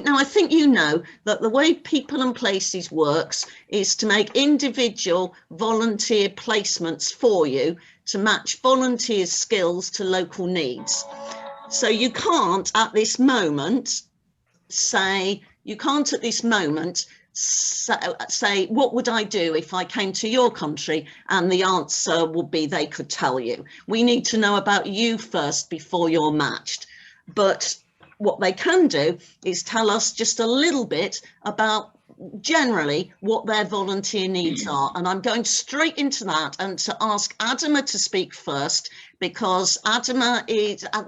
Now, I think you know that the way People and Places works is to make individual volunteer placements for you to match volunteer skills to local needs. So you can't at this moment say, what would I do if I came to your country? And the answer would be they could tell you. We need to know about you first before you're matched. But what they can do is tell us just a little bit about generally what their volunteer needs are. And I'm going straight into that and to ask Adama to speak first, because Adama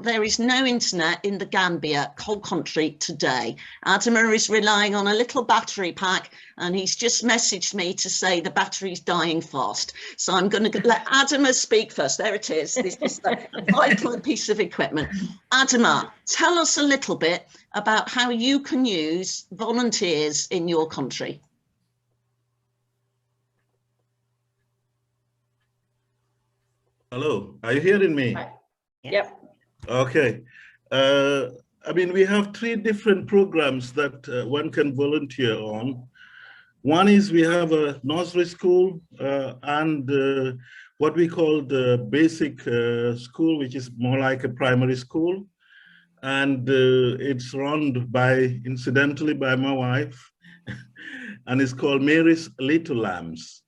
there is no internet in the Gambia whole country today. Adama is relying on a little battery pack, and he's just messaged me to say the battery's dying fast. So I'm going to let Adama speak first. There it is. This is a vital piece of equipment. Adama, tell us a little bit about how you can use volunteers in your country. Hello, are you hearing me? Yep. Okay. I mean, we have 3 different programs that one can volunteer on. One is we have a nursery school and what we call the basic school, which is more like a primary school. And it's run incidentally by my wife, and it's called Mary's Little Lambs.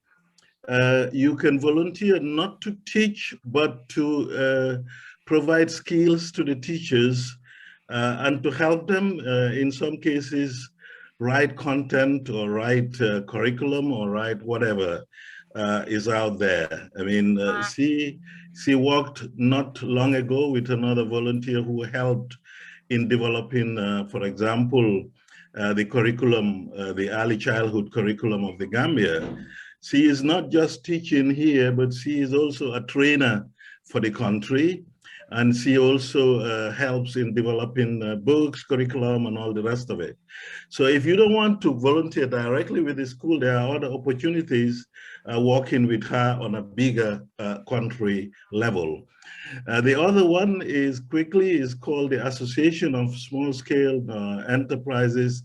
You can volunteer not to teach, but to provide skills to the teachers and to help them, in some cases, write content or write curriculum or write whatever is out there. I mean, she worked not long ago with another volunteer who helped in developing, for example, the curriculum, the early childhood curriculum of the Gambia. She is not just teaching here, but she is also a trainer for the country. And she also helps in developing books, curriculum, and all the rest of it. So if you don't want to volunteer directly with the school, there are other opportunities working with her on a bigger country level. The other one is called the Association of Small-Scale Enterprises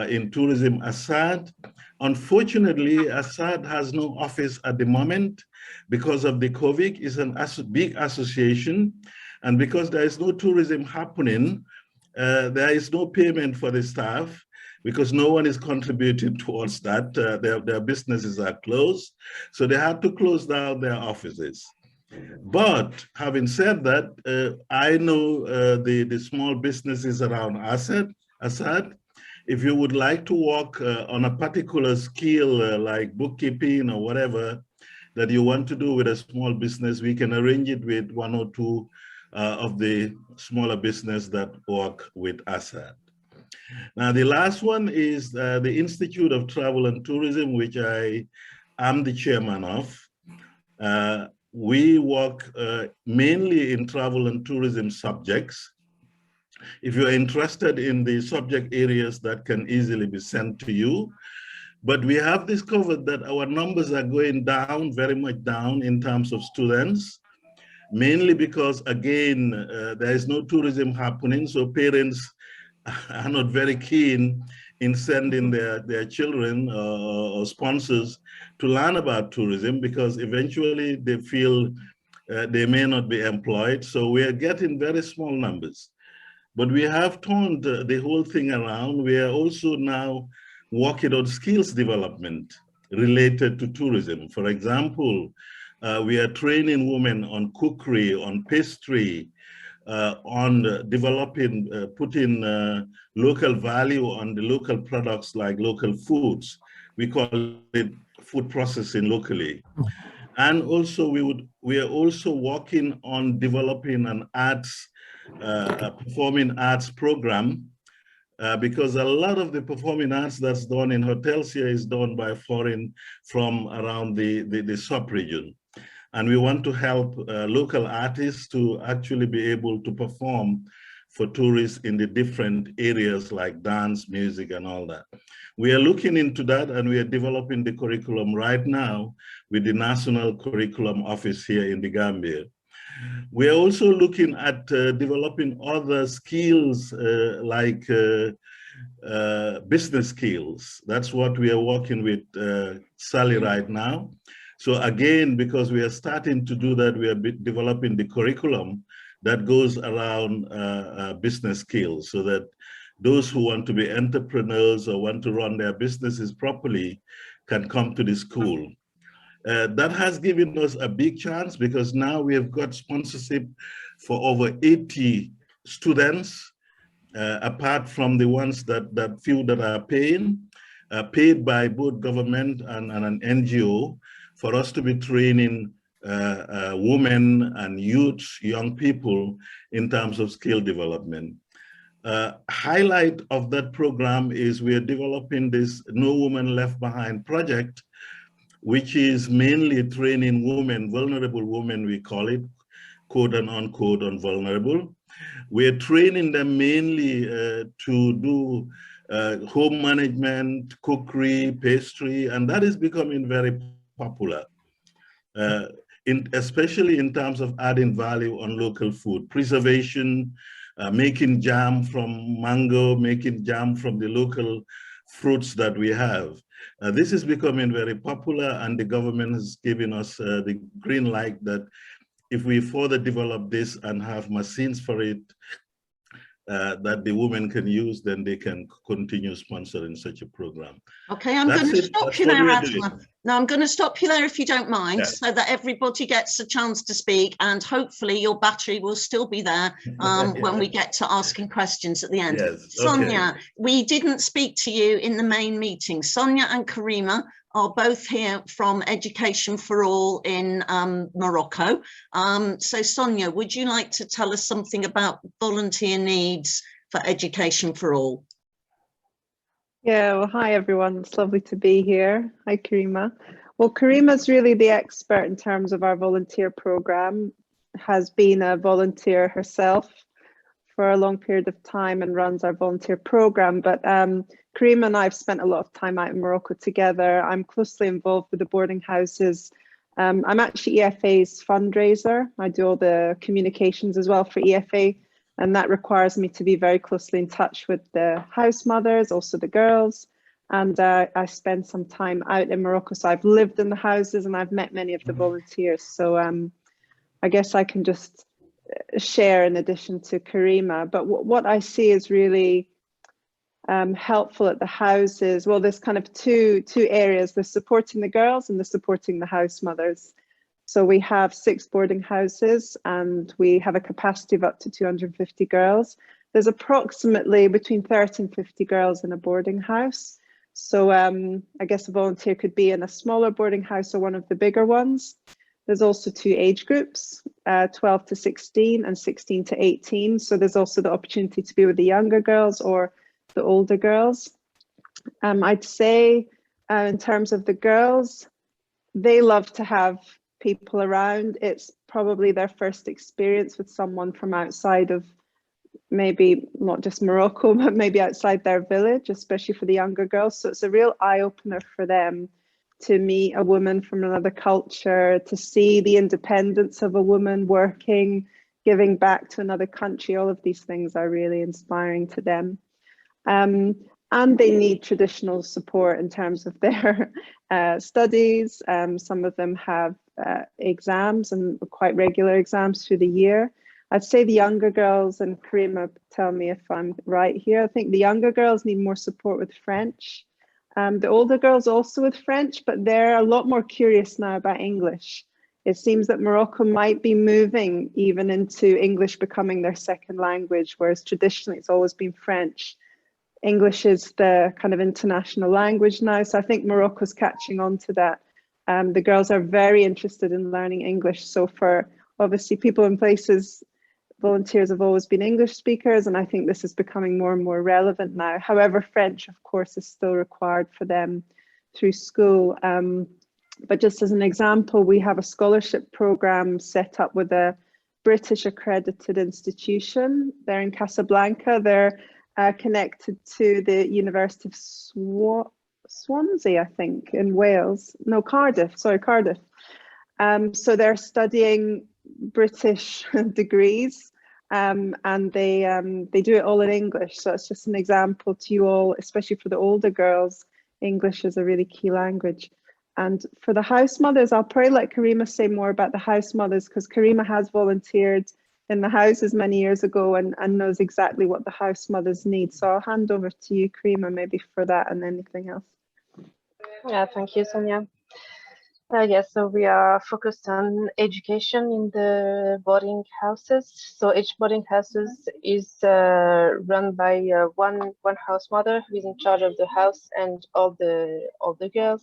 in Tourism, ASAD. Unfortunately, ASAD has no office at the moment because of the COVID. It's a big association, and because there is no tourism happening, there is no payment for the staff because no one is contributing towards that. Their businesses are closed, so they had to close down their offices. But having said that, I know the small businesses around ASAD. If you would like to work on a particular skill like bookkeeping or whatever that you want to do with a small business, we can arrange it with 1 or 2 of the smaller business that work with ASAD. Now, the last one is the Institute of Travel and Tourism, which I am the chairman of. We work mainly in travel and tourism subjects. If you're interested in the subject areas, that can easily be sent to you. But we have discovered that our numbers are going down, very much down in terms of students, mainly because, again, there is no tourism happening, so parents are not very keen in sending their children or sponsors to learn about tourism because eventually they feel they may not be employed. So we are getting very small numbers. But we have turned the whole thing around. We are also now working on skills development related to tourism. For example, we are training women on cookery, on pastry, on developing, putting local value on the local products like local foods. We call it food processing locally. And also we are also working on developing an arts, performing arts program, because a lot of the performing arts that's done in hotels here is done by foreign from around the sub-region. And we want to help local artists to actually be able to perform for tourists in the different areas like dance, music, and all that. We are looking into that, and we are developing the curriculum right now with the National Curriculum Office here in the Gambia. We are also looking at developing other skills like business skills. That's what we are working with Sally right now. So again, because we are starting to do that, we are developing the curriculum that goes around business skills, so that those who want to be entrepreneurs or want to run their businesses properly can come to the school. That has given us a big chance, because now we have got sponsorship for over 80 students, apart from the ones that few that are paid by both government and an NGO, for us to be training women and youth, young people, in terms of skill development. Highlight of that program is we are developing this No Woman Left Behind project, which is mainly training women, vulnerable women, we call it, quote and unquote, on vulnerable. We're training them mainly to do home management, cookery, pastry, and that is becoming very popular, especially in terms of adding value on local food, preservation, making jam from mango, making jam from the local fruits that we have. This is becoming very popular, and the government has given us the green light that if we further develop this and have machines for it, that the women can use, then they can continue sponsoring such a program. Okay, I'm going to stop you there, Adma. No, I'm going to stop you there if you don't mind, so that everybody gets a chance to speak, and hopefully your battery will still be there when we get to asking questions at the end. Yes, Sonia, we didn't speak to you in the main meeting. Sonia and Karima are both here from Education for All in Morocco. So Sonia, would you like to tell us something about volunteer needs for Education for All? Yeah, well, hi everyone. It's lovely to be here. Hi, Karima. Well, Karima's really the expert in terms of our volunteer program, has been a volunteer herself for a long period of time and runs our volunteer program. But Karima and I have spent a lot of time out in Morocco together. I'm closely involved with the boarding houses. I'm actually EFA's fundraiser. I do all the communications as well for EFA. And that requires me to be very closely in touch with the house mothers, also the girls. And I spend some time out in Morocco. So I've lived in the houses and I've met many of the volunteers. So I guess I can just share in addition to Karima. But what I see is really helpful at the houses. Well, there's kind of two areas, the supporting the girls and the supporting the house mothers. So we have 6 boarding houses and we have a capacity of up to 250 girls. There's approximately between 30 and 50 girls in a boarding house. So I guess a volunteer could be in a smaller boarding house or one of the bigger ones. There's also 2 age groups, 12 to 16 and 16 to 18. So there's also the opportunity to be with the younger girls or the older girls. I'd say in terms of the girls, they love to have people around. It's probably their first experience with someone from outside of maybe not just Morocco, but maybe outside their village, especially for the younger girls. So it's a real eye-opener for them to meet a woman from another culture, to see the independence of a woman working, giving back to another country. All of these things are really inspiring to them. And they need traditional support in terms of their studies. Some of them have exams and quite regular exams through the year. I'd say the younger girls, and Karima, tell me if I'm right here, I think the younger girls need more support with French. The older girls also with French, but they're a lot more curious now about English. It seems that Morocco might be moving even into English becoming their second language, whereas traditionally it's always been French. English is the kind of international language now. So I think Morocco's catching on to that. The girls are very interested in learning English. So for obviously people in places, volunteers have always been English speakers, and I think this is becoming more and more relevant now. However, French, of course, is still required for them through school. But just as an example, we have a scholarship program set up with a British accredited institution. They're in Casablanca. They're connected to the University of Swansea, I think, in Wales. No, Cardiff, sorry, Cardiff. So they're studying British degrees and they do it all in English. So it's just an example to you all, especially for the older girls. English is a really key language. And for the house mothers, I'll probably let Karima say more about the house mothers, because Karima has volunteered in the houses many years ago and knows exactly what the house mothers need. So I'll hand over to you, Karima, maybe for that and anything else. Yeah, thank you, Sonia. Yes, so we are focused on education in the boarding houses. So each boarding houses is run by one house mother who is in charge of the house and all the girls.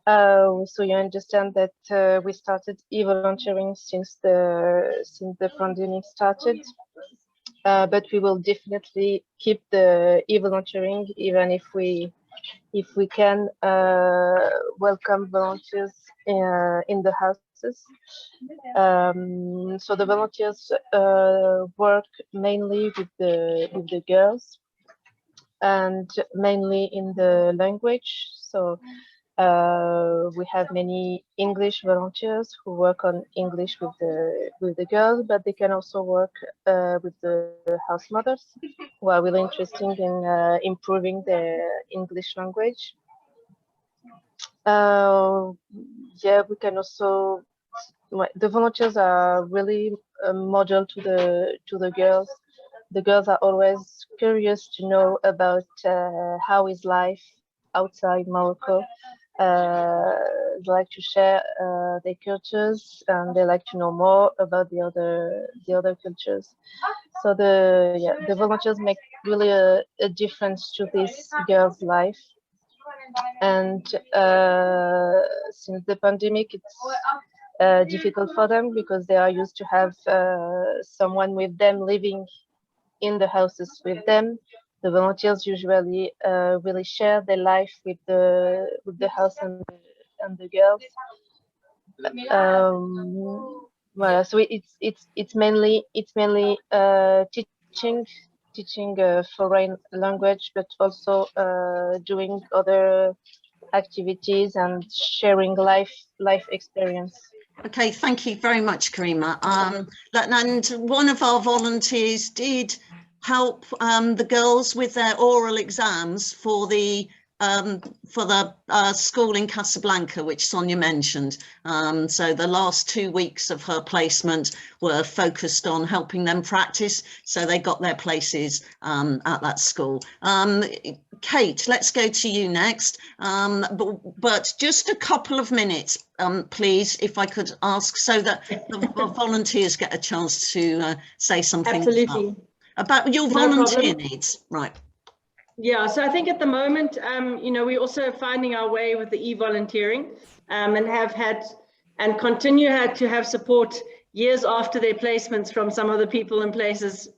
So you understand that we started e-volunteering since the pandemic started, but we will definitely keep the e-volunteering even if we can welcome volunteers in the houses. So the volunteers work mainly with the girls and mainly in the language. So we have many English volunteers who work on English with the girls, but they can also work with the house mothers who are really interested in improving their English language. Yeah, we can also. The volunteers are really a model to the girls. The girls are always curious to know about how is life outside Morocco. They like to share their cultures, and they like to know more about the other cultures. So the volunteers make really a difference to this girl's life. And since the pandemic, it's difficult for them because they are used to have someone with them living in the houses with them. The volunteers usually really share their life with the house and the girls. Well, so it's mainly teaching foreign language, but also doing other activities and sharing life experience. Okay, thank you very much, Karima. And one of our volunteers did help the girls with their oral exams for the school in Casablanca, which Sonia mentioned. So the last 2 weeks of her placement were focused on helping them practice, so they got their places at that school. Kate, let's go to you next, but just a couple of minutes, please, if I could ask, so that the volunteers get a chance to say something. Absolutely. About your volunteer needs, right? Yeah, so I think at the moment, you know, we're also finding our way with the e-volunteering, and have had and continue to have support years after their placements from some of the people and places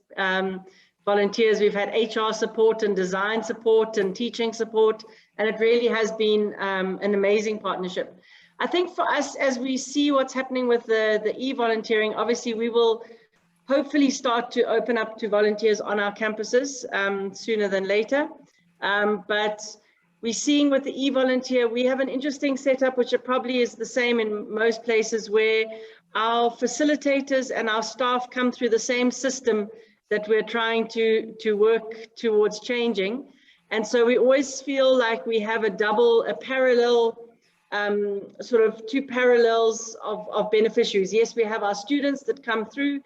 volunteers. We've had HR support and design support and teaching support, and it really has been an amazing partnership. I think for us, as we see what's happening with the e-volunteering, obviously we will hopefully start to open up to volunteers on our campuses sooner than later. But we're seeing with the e-volunteer, we have an interesting setup, which it probably is the same in most places, where our facilitators and our staff come through the same system that we're trying to work towards changing. And so we always feel like we have a parallel, sort of two parallels of beneficiaries. Yes, we have our students that come through,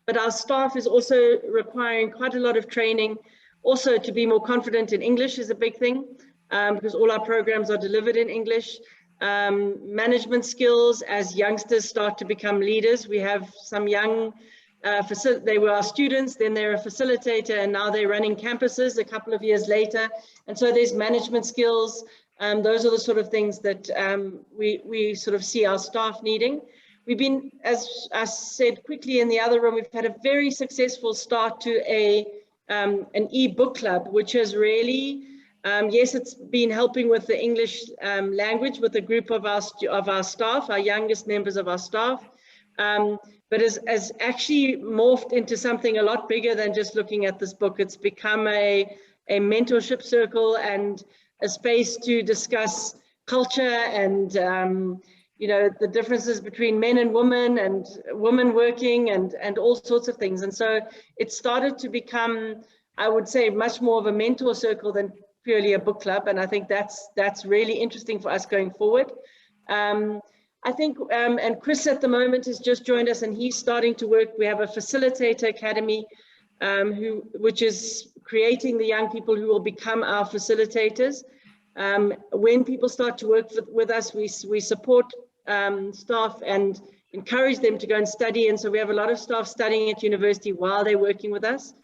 but our staff is also requiring quite a lot of training. Also, to be more confident in English is a big thing, because all our programs are delivered in English. Management skills as youngsters start to become leaders. We have some young, they were our students, then they're a facilitator, and now they're running campuses a couple of years later. And so there's management skills. Those are the sort of things that we sort of see our staff needing. We've been, as I said quickly in the other room, we've had a very successful start to an e-book club, which has really, yes, it's been helping with the English language with a group of our staff, our youngest members of our staff, but has actually morphed into something a lot bigger than just looking at this book. It's become a mentorship circle and a space to discuss culture and you know, the differences between men and women and women working and all sorts of things. And so it started to become, I would say, much more of a mentor circle than purely a book club. And I think that's really interesting for us going forward. I think, and Chris at the moment has just joined us and he's starting to work. We have a facilitator academy, which is creating the young people who will become our facilitators. When people start to work with us, we support staff and encourage them to go and study. And so we have a lot of staff studying at university while they're working with us.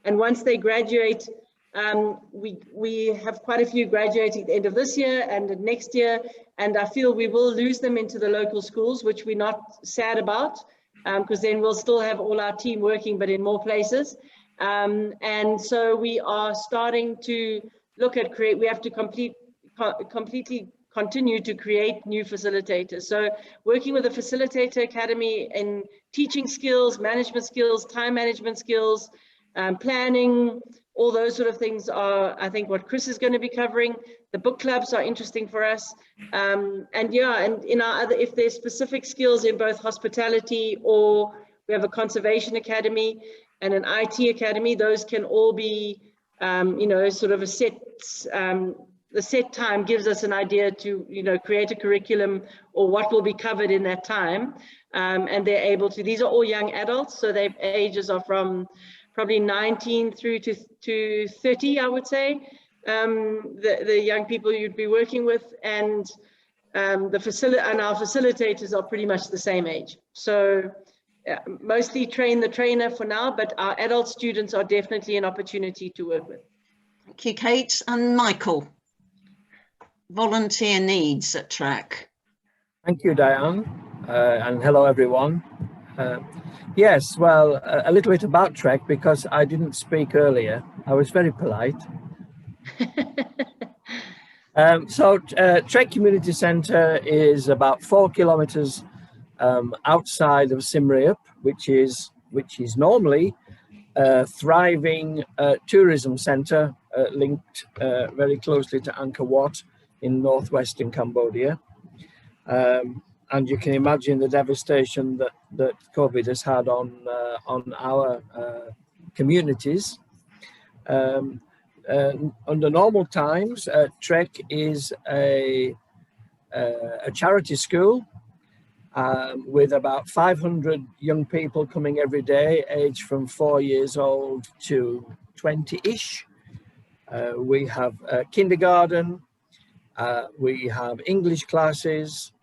And once they graduate, we have quite a few graduating at the end of this year and next year. And I feel we will lose them into the local schools, which we're not sad about, because then we'll still have all our team working, but in more places. And so we are starting to look at we have to completely continue to create new facilitators. So working with a facilitator academy in teaching skills, management skills, time management skills, planning, all those sort of things are, I think, what Chris is going to be covering. The book clubs are interesting for us. And yeah, and in our other, if there's specific skills in both hospitality, or we have a conservation academy and an IT academy, those can all be, you know, sort of a set, the set time gives us an idea to, you know, create a curriculum or what will be covered in that time. And they're able to, these are all young adults, so their ages are from probably 19 through to 30, I would say, the young people you'd be working with, and our facilitators are pretty much the same age. So mostly train the trainer for now, but our adult students are definitely an opportunity to work with. Thank you, Kate. And Michael, volunteer needs at TREC. Thank you, Diane, and hello, everyone. Yes, well, a little bit about TREC, because I didn't speak earlier. I was very polite. So TREC Community Centre is about 4 kilometres outside of Simriup, which is normally a thriving tourism centre linked very closely to Angkor Wat in northwestern Cambodia. And you can imagine the devastation that COVID has had on our communities. Under normal times, TREC is a charity school with about 500 young people coming every day, aged from 4 years old to 20-ish. We have kindergarten, we have English classes,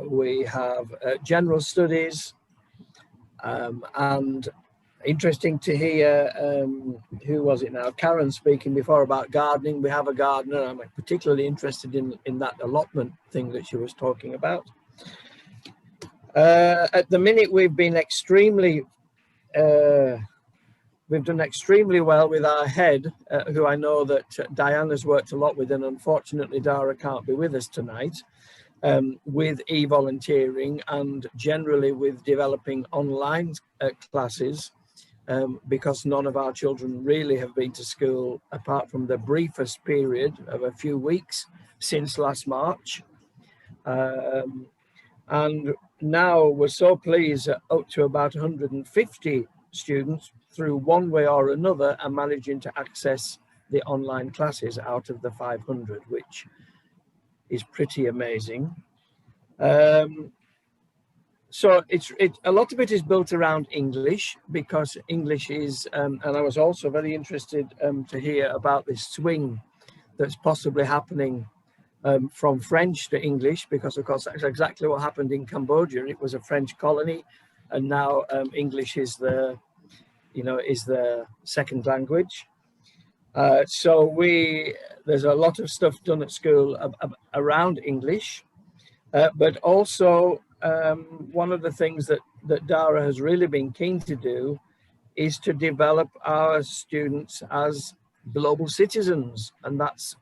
we have general studies, and interesting to hear, who was it now? Karen speaking before about gardening. We have a gardener. I'm particularly interested in that allotment thing that she was talking about. At the minute, we've been we've done extremely well with our head, who I know that Diana's worked a lot with, and unfortunately Dara can't be with us tonight, with e-volunteering and generally with developing online classes, because none of our children really have been to school apart from the briefest period of a few weeks since last March. And now we're so pleased that up to about 150 students through one way or another are managing to access the online classes out of the 500, which is pretty amazing. So a lot of it is built around English, because English is, and I was also very interested to hear about this swing that's possibly happening from French to English, because of course that's exactly what happened in Cambodia. It was a French colony, and now English is the second language. So there's a lot of stuff done at school around English, but also one of the things that Dara has really been keen to do is to develop our students as global citizens, and that's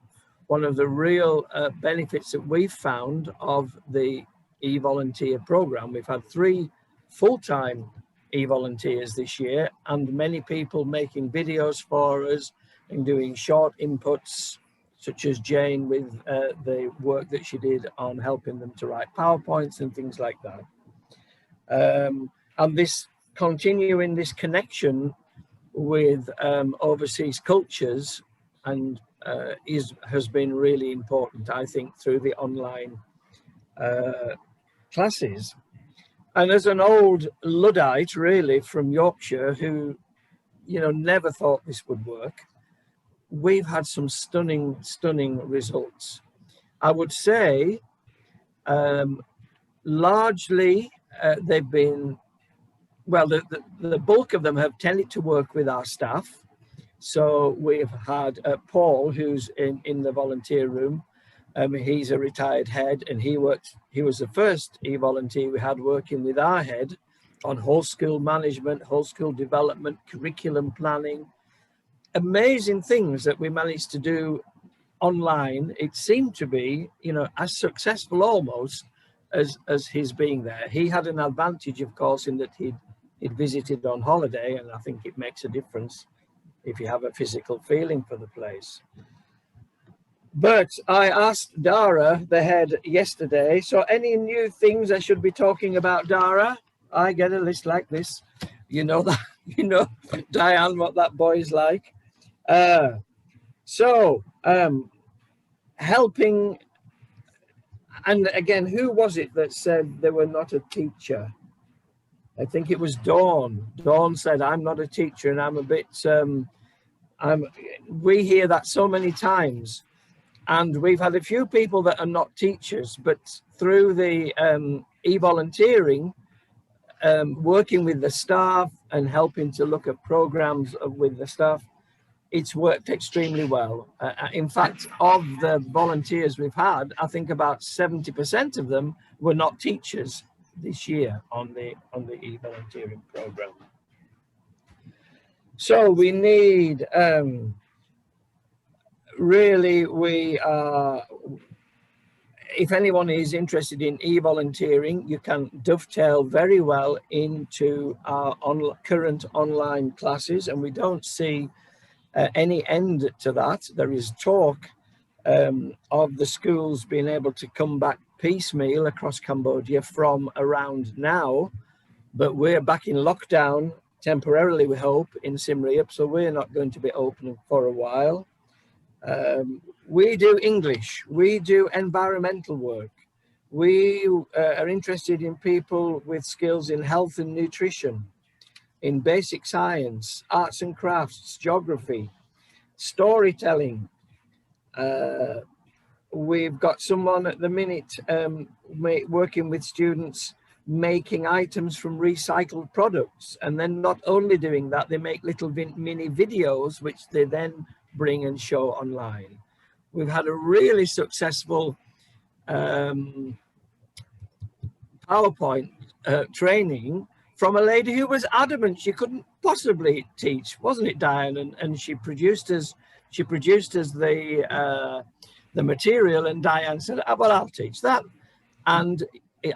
one of the real benefits that we've found of the e-volunteer program. We've had 3 full-time e-volunteers this year, and many people making videos for us and doing short inputs such as Jane with the work that she did on helping them to write PowerPoints and things like that. And this continuing this connection with overseas cultures and has been really important, I think, through the online classes. And as an old Luddite, really, from Yorkshire, who, you know, never thought this would work, we've had some stunning results. I would say largely they've been, well, the bulk of them have tended to work with our staff. So we've had Paul, who's in the volunteer room. He's a retired head, and he was the first e-volunteer we had working with our head on whole school management, whole school development, curriculum planning. Amazing things that we managed to do online. It seemed to be, you know, as successful almost as his being there. He had an advantage, of course, in that he'd visited on holiday, and I think it makes a difference if you have a physical feeling for the place. But I asked Dara, the head, yesterday, so any new things I should be talking about, Dara? I get a list like this. You know that, you know, Diane, what that boy's like. Helping, and again, who was it that said they were not a teacher? I think it was Dawn. Dawn said, I'm not a teacher, and I'm a bit, we hear that so many times. And we've had a few people that are not teachers, but through the e-volunteering, working with the staff and helping to look at programs with the staff, it's worked extremely well. In fact, of the volunteers we've had, I think about 70% of them were not teachers this year on the e-volunteering program. So we need, really, we are, if anyone is interested in e-volunteering, you can dovetail very well into our current online classes, and we don't see any end to that. There is talk of the schools being able to come back piecemeal across Cambodia from around now, but we're back in lockdown temporarily, we hope, in Siem Reap, so we're not going to be open for a while. We do English, we do environmental work, we are interested in people with skills in health and nutrition, in basic science, arts and crafts, geography, storytelling. We've got someone at the minute working with students making items from recycled products, and then not only doing that, they make little mini videos which they then bring and show online. We've had a really successful PowerPoint training from a lady who was adamant she couldn't possibly teach, wasn't it, Diane? And she produced us the material, and Diane said, oh, well, I'll teach that. And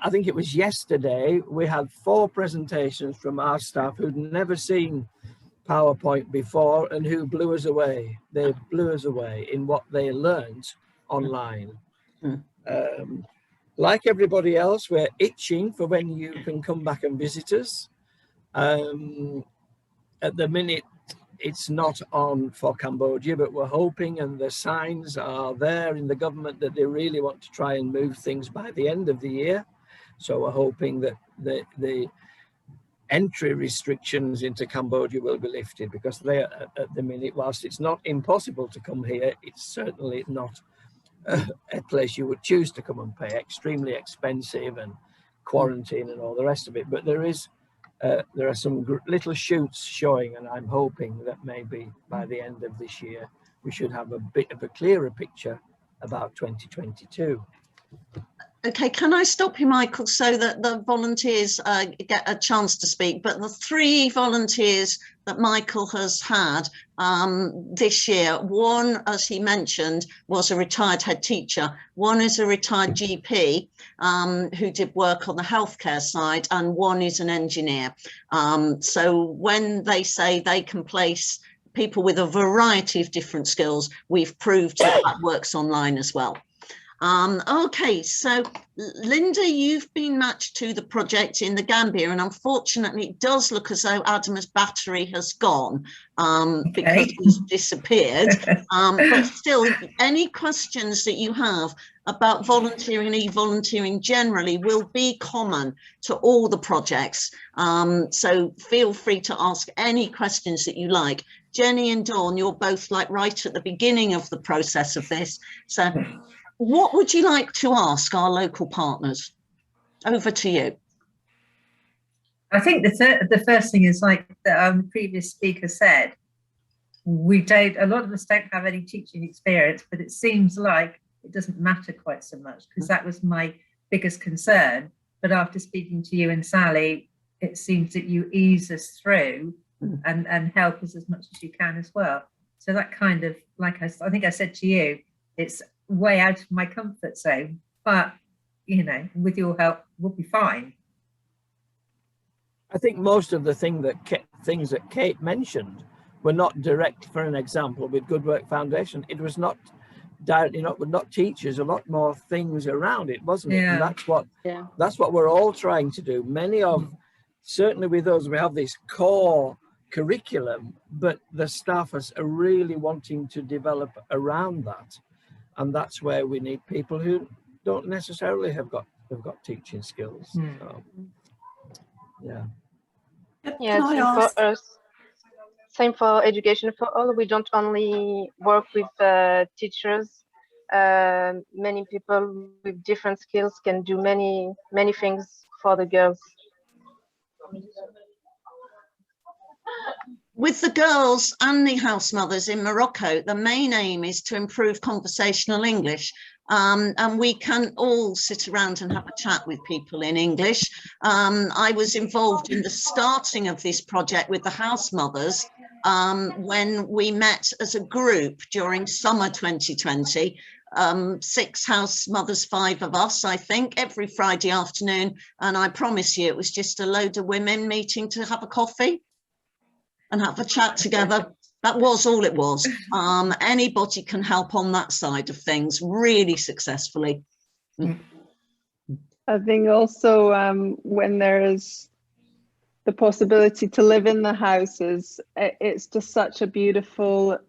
I think it was yesterday, we had 4 presentations from our staff who'd never seen PowerPoint before and who blew us away. They blew us away in what they learned online. Like everybody else, we're itching for when you can come back and visit us. At the minute, it's not on for Cambodia, but we're hoping, and the signs are there in the government, that they really want to try and move things by the end of the year. So we're hoping that the entry restrictions into Cambodia will be lifted, because they are, at the minute, whilst it's not impossible to come here, it's certainly not a place you would choose to come and pay. Extremely expensive, and quarantine and all the rest of it. But there are some little shoots showing, and I'm hoping that maybe by the end of this year we should have a bit of a clearer picture about 2022. Okay, can I stop you, Michael, so that the volunteers get a chance to speak? But the 3 volunteers that Michael has had this year, one, as he mentioned, was a retired head teacher. One is a retired GP who did work on the healthcare side, and one is an engineer. So when they say they can place people with a variety of different skills. We've proved that works online as well. Okay, so Linda, you've been matched to the project in the Gambia, and unfortunately it does look as though Adam's battery has gone because he's disappeared. But still, any questions that you have about volunteering and e-volunteering generally will be common to all the projects. So feel free to ask any questions that you like. Jenny and Dawn, you're both like right at the beginning of the process of this. So what would you like to ask our local partners? Over to you. I think the first thing is, like the previous speaker said, a lot of us don't have any teaching experience, but it seems like it doesn't matter quite so much, because that was my biggest concern. But after speaking to you and Sally, it seems that you ease us through and help us as much as you can as well. So that kind of, like I think I said to you, it's way out of my comfort zone, but you know, with your help we'll be fine. I think most of the things that Kate mentioned were not direct. For an example, with Good Work Foundation, it was not directly, not teachers, a lot more things around it, wasn't it? Yeah. And that's what we're all trying to do. Many of, certainly with us, we have this core curriculum, but the staff are really wanting to develop around that. And that's where we need people who don't necessarily have got teaching skills. So, yeah. Yeah, same for us. Same for education for all. We don't only work with teachers. Many people with different skills can do many things for the girls. With the girls and the house mothers in Morocco, the main aim is to improve conversational English. And we can all sit around and have a chat with people in English. I was involved in the starting of this project with the house mothers when we met as a group during summer 2020. 6 house mothers, 5 of us, I think, every Friday afternoon. And I promise you, it was just a load of women meeting to have a coffee and have a chat together. That was all it was. Anybody can help on that side of things really successfully. I think also when there is the possibility to live in the houses, it's just such a beautiful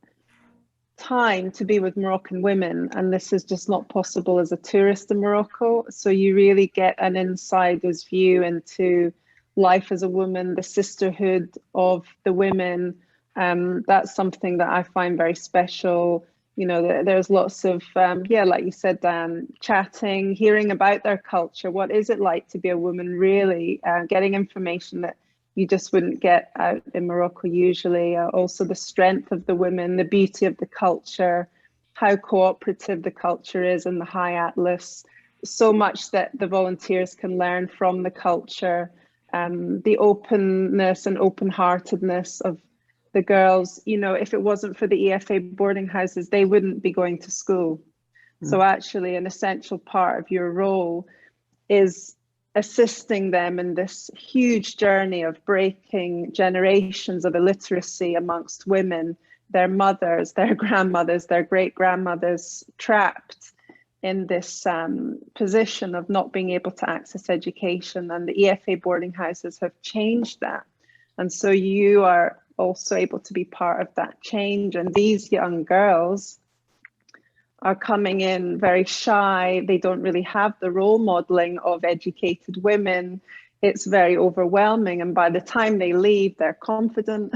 time to be with Moroccan women, and this is just not possible as a tourist in Morocco. So you really get an insider's view into life as a woman, the sisterhood of the women. That's something that I find very special. You know, there's lots of, like you said, Dan, chatting, hearing about their culture. What is it like to be a woman, really? Getting information that you just wouldn't get out in Morocco usually. Also the strength of the women, the beauty of the culture, how cooperative the culture is in the High Atlas. So much that the volunteers can learn from the culture. The openness and open-heartedness of the girls. You know, if it wasn't for the EFA boarding houses, they wouldn't be going to school. So actually an essential part of your role is assisting them in this huge journey of breaking generations of illiteracy amongst women, their mothers, their grandmothers, their great-grandmothers, trapped in this position of not being able to access education. And the EFA boarding houses have changed that. And so you are also able to be part of that change. And these young girls are coming in very shy. They don't really have the role modeling of educated women. It's very overwhelming. And by the time they leave, they're confident.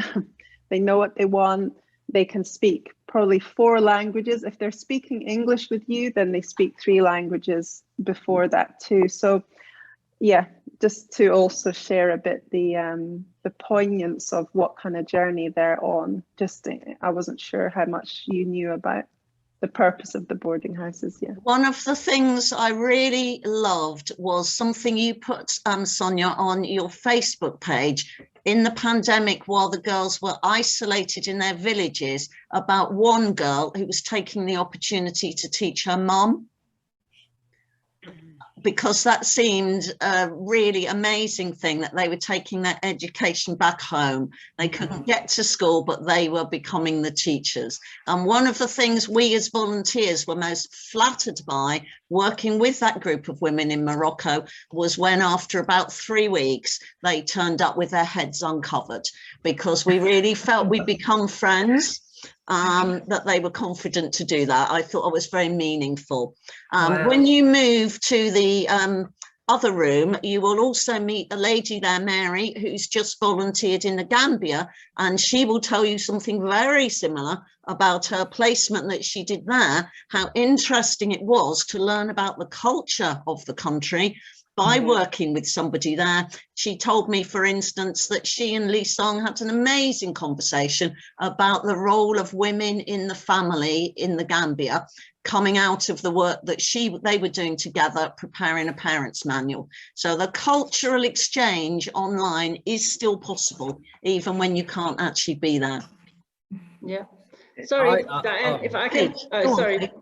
They know what they want. They can speak probably 4 languages. If they're speaking English with you, then they speak 3 languages before that too. So yeah, just to also share a bit the poignance of what kind of journey they're on. I wasn't sure how much you knew about the purpose of the boarding houses. Yeah. One of the things I really loved was something you put, Sonia, on your Facebook page in the pandemic while the girls were isolated in their villages, about one girl who was taking the opportunity to teach her mum. because that seemed a really amazing thing, that they were taking their education back home. They couldn't get to school, but they were becoming the teachers. And one of the things we as volunteers were most flattered by working with that group of women in Morocco was when, after about 3 weeks, they turned up with their heads uncovered, because we really felt we'd become friends. That they were confident to do that. I thought it was very meaningful. Wow. When you move to the other room, you will also meet a lady there, Mary, who's just volunteered in the Gambia, and she will tell you something very similar about her placement that she did there, how interesting it was to learn about the culture of the country by working with somebody there. She told me, for instance, that she and Lee Song had an amazing conversation about the role of women in the family in the Gambia, coming out of the work that they were doing together, preparing a parent's manual. So the cultural exchange online is still possible, even when you can't actually be there. Yeah. Sorry, Diane, if I can, sorry.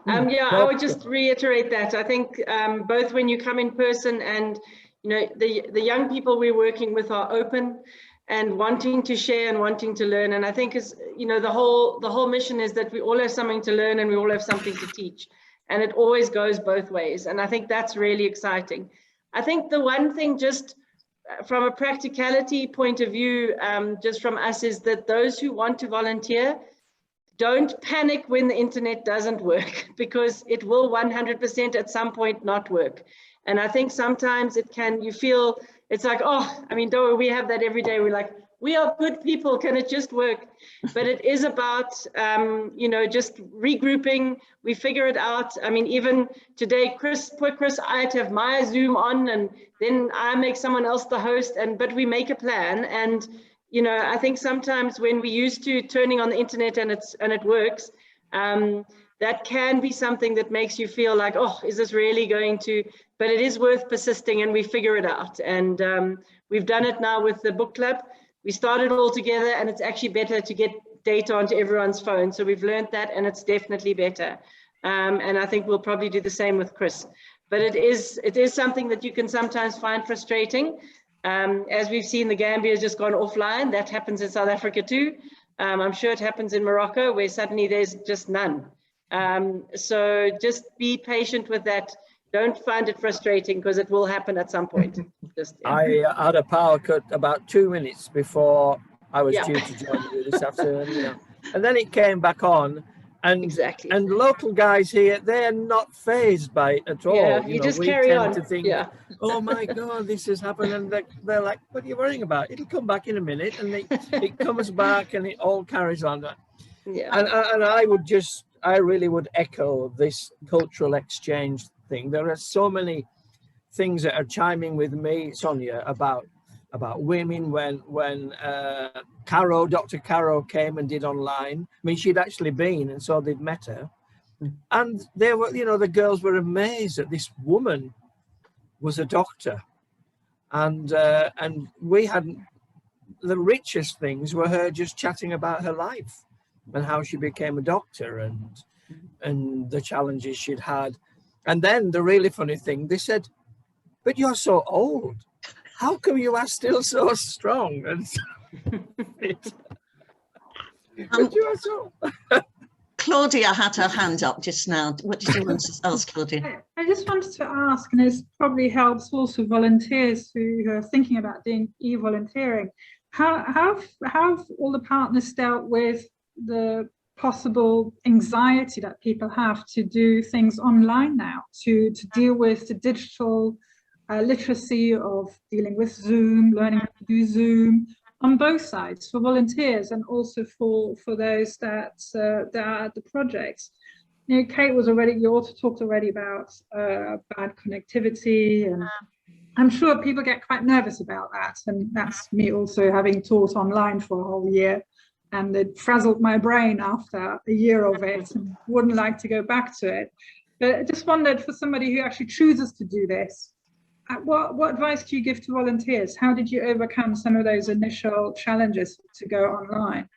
Yeah, I would just reiterate that. I think both when you come in person and, you know, the young people we're working with are open and wanting to share and wanting to learn. And I think, is, you know, the whole mission is that we all have something to learn and we all have something to teach. And it always goes both ways. And I think that's really exciting. I think the one thing, just from a practicality point of view, just from us, is that those who want to volunteer, don't panic when the internet doesn't work, because it will 100% at some point not work. And I think sometimes you feel, it's like, oh, I mean, don't we have that every day? We're like, we are good people, can it just work? But it is about, you know, just regrouping, we figure it out. I mean, even today, poor Chris, I had to have my Zoom on, and then I make someone else the host, but we make a plan. And you know, I think sometimes when we're used to turning on the internet and it works, that can be something that makes you feel like, oh, is this really going to? But it is worth persisting, and we figure it out. And we've done it now with the book club. We started all together, and it's actually better to get data onto everyone's phone. So we've learned that, and it's definitely better. And I think we'll probably do the same with Chris. But it is something that you can sometimes find frustrating. As we've seen, the Gambia has just gone offline. That happens in South Africa too. I'm sure it happens in Morocco, where suddenly there's just none. So just be patient with that. Don't find it frustrating, because it will happen at some point. I had a power cut about 2 minutes before I was due to join you this afternoon, you know. And then it came back on. And and local guys here, they're not fazed by it at all. Yeah, you know, just we carry tend on. to think, oh my God, this has happened. And they're like, what are you worrying about? It'll come back in a minute. And it comes back, and it all carries on. Yeah. And I really would echo this cultural exchange thing. There are so many things that are chiming with me, Sonia, about women when Dr. Caro came and did online. I mean, she'd actually been, and so they'd met her. And they were, you know, the girls were amazed that this woman was a doctor. And we hadn't, the richest things were her just chatting about her life and how she became a doctor and the challenges she'd had. And then the really funny thing, they said, but you're so old. How come you are still so strong and so fit? But you are so... Claudia had her hand up just now. What did you want to ask, Claudia? I just wanted to ask, and this probably helps also volunteers who are thinking about doing e-volunteering. How have all the partners dealt with the possible anxiety that people have to do things online now, to deal with the digital literacy of dealing with Zoom, learning how to do Zoom, on both sides, for volunteers and also for those that are at the projects. You know, Kate you also talked already about bad connectivity, and I'm sure people get quite nervous about that. And that's me also having taught online for a whole year, and it frazzled my brain after a year of it, and wouldn't like to go back to it. But I just wondered, for somebody who actually chooses to do this, what advice do you give to volunteers? How did you overcome some of those initial challenges to go online?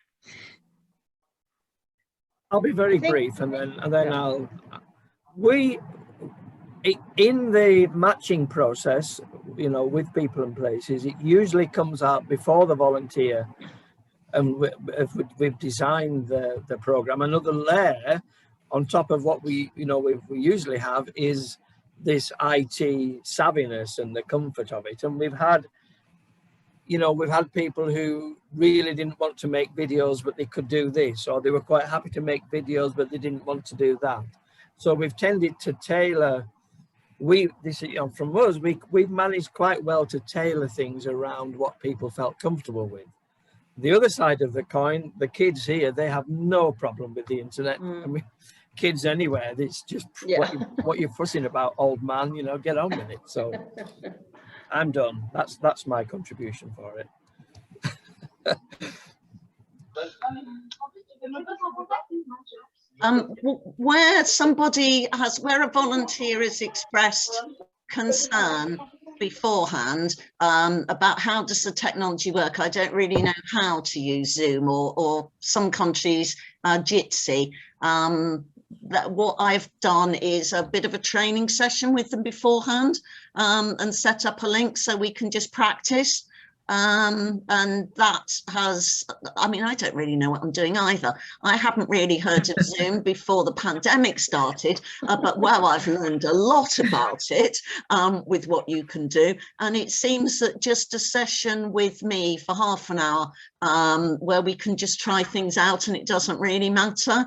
I'll be very brief, and then in the matching process, you know, with people and places, it usually comes out before the volunteer, and we've designed the program. Another layer on top of what we usually have is this IT savviness and the comfort of it. And we've had people who really didn't want to make videos, but they could do this, or they were quite happy to make videos, but they didn't want to do that. So we've tended to tailor. From us, we've managed quite well to tailor things around what people felt comfortable with. The other side of the coin, the kids here, they have no problem with the internet. I mean, kids anywhere, it's just what you're fussing about, old man, you know, get on with it. So I'm done. That's my contribution for it. Where a volunteer has expressed concern beforehand about how does the technology work. I don't really know how to use Zoom or some countries Jitsi. That what I've done is a bit of a training session with them beforehand and set up a link so we can just practice. And that has, I mean, I don't really know what I'm doing either. I haven't really heard of Zoom before the pandemic started, but wow, I've learned a lot about it with what you can do. And it seems that just a session with me for half an hour where we can just try things out, and it doesn't really matter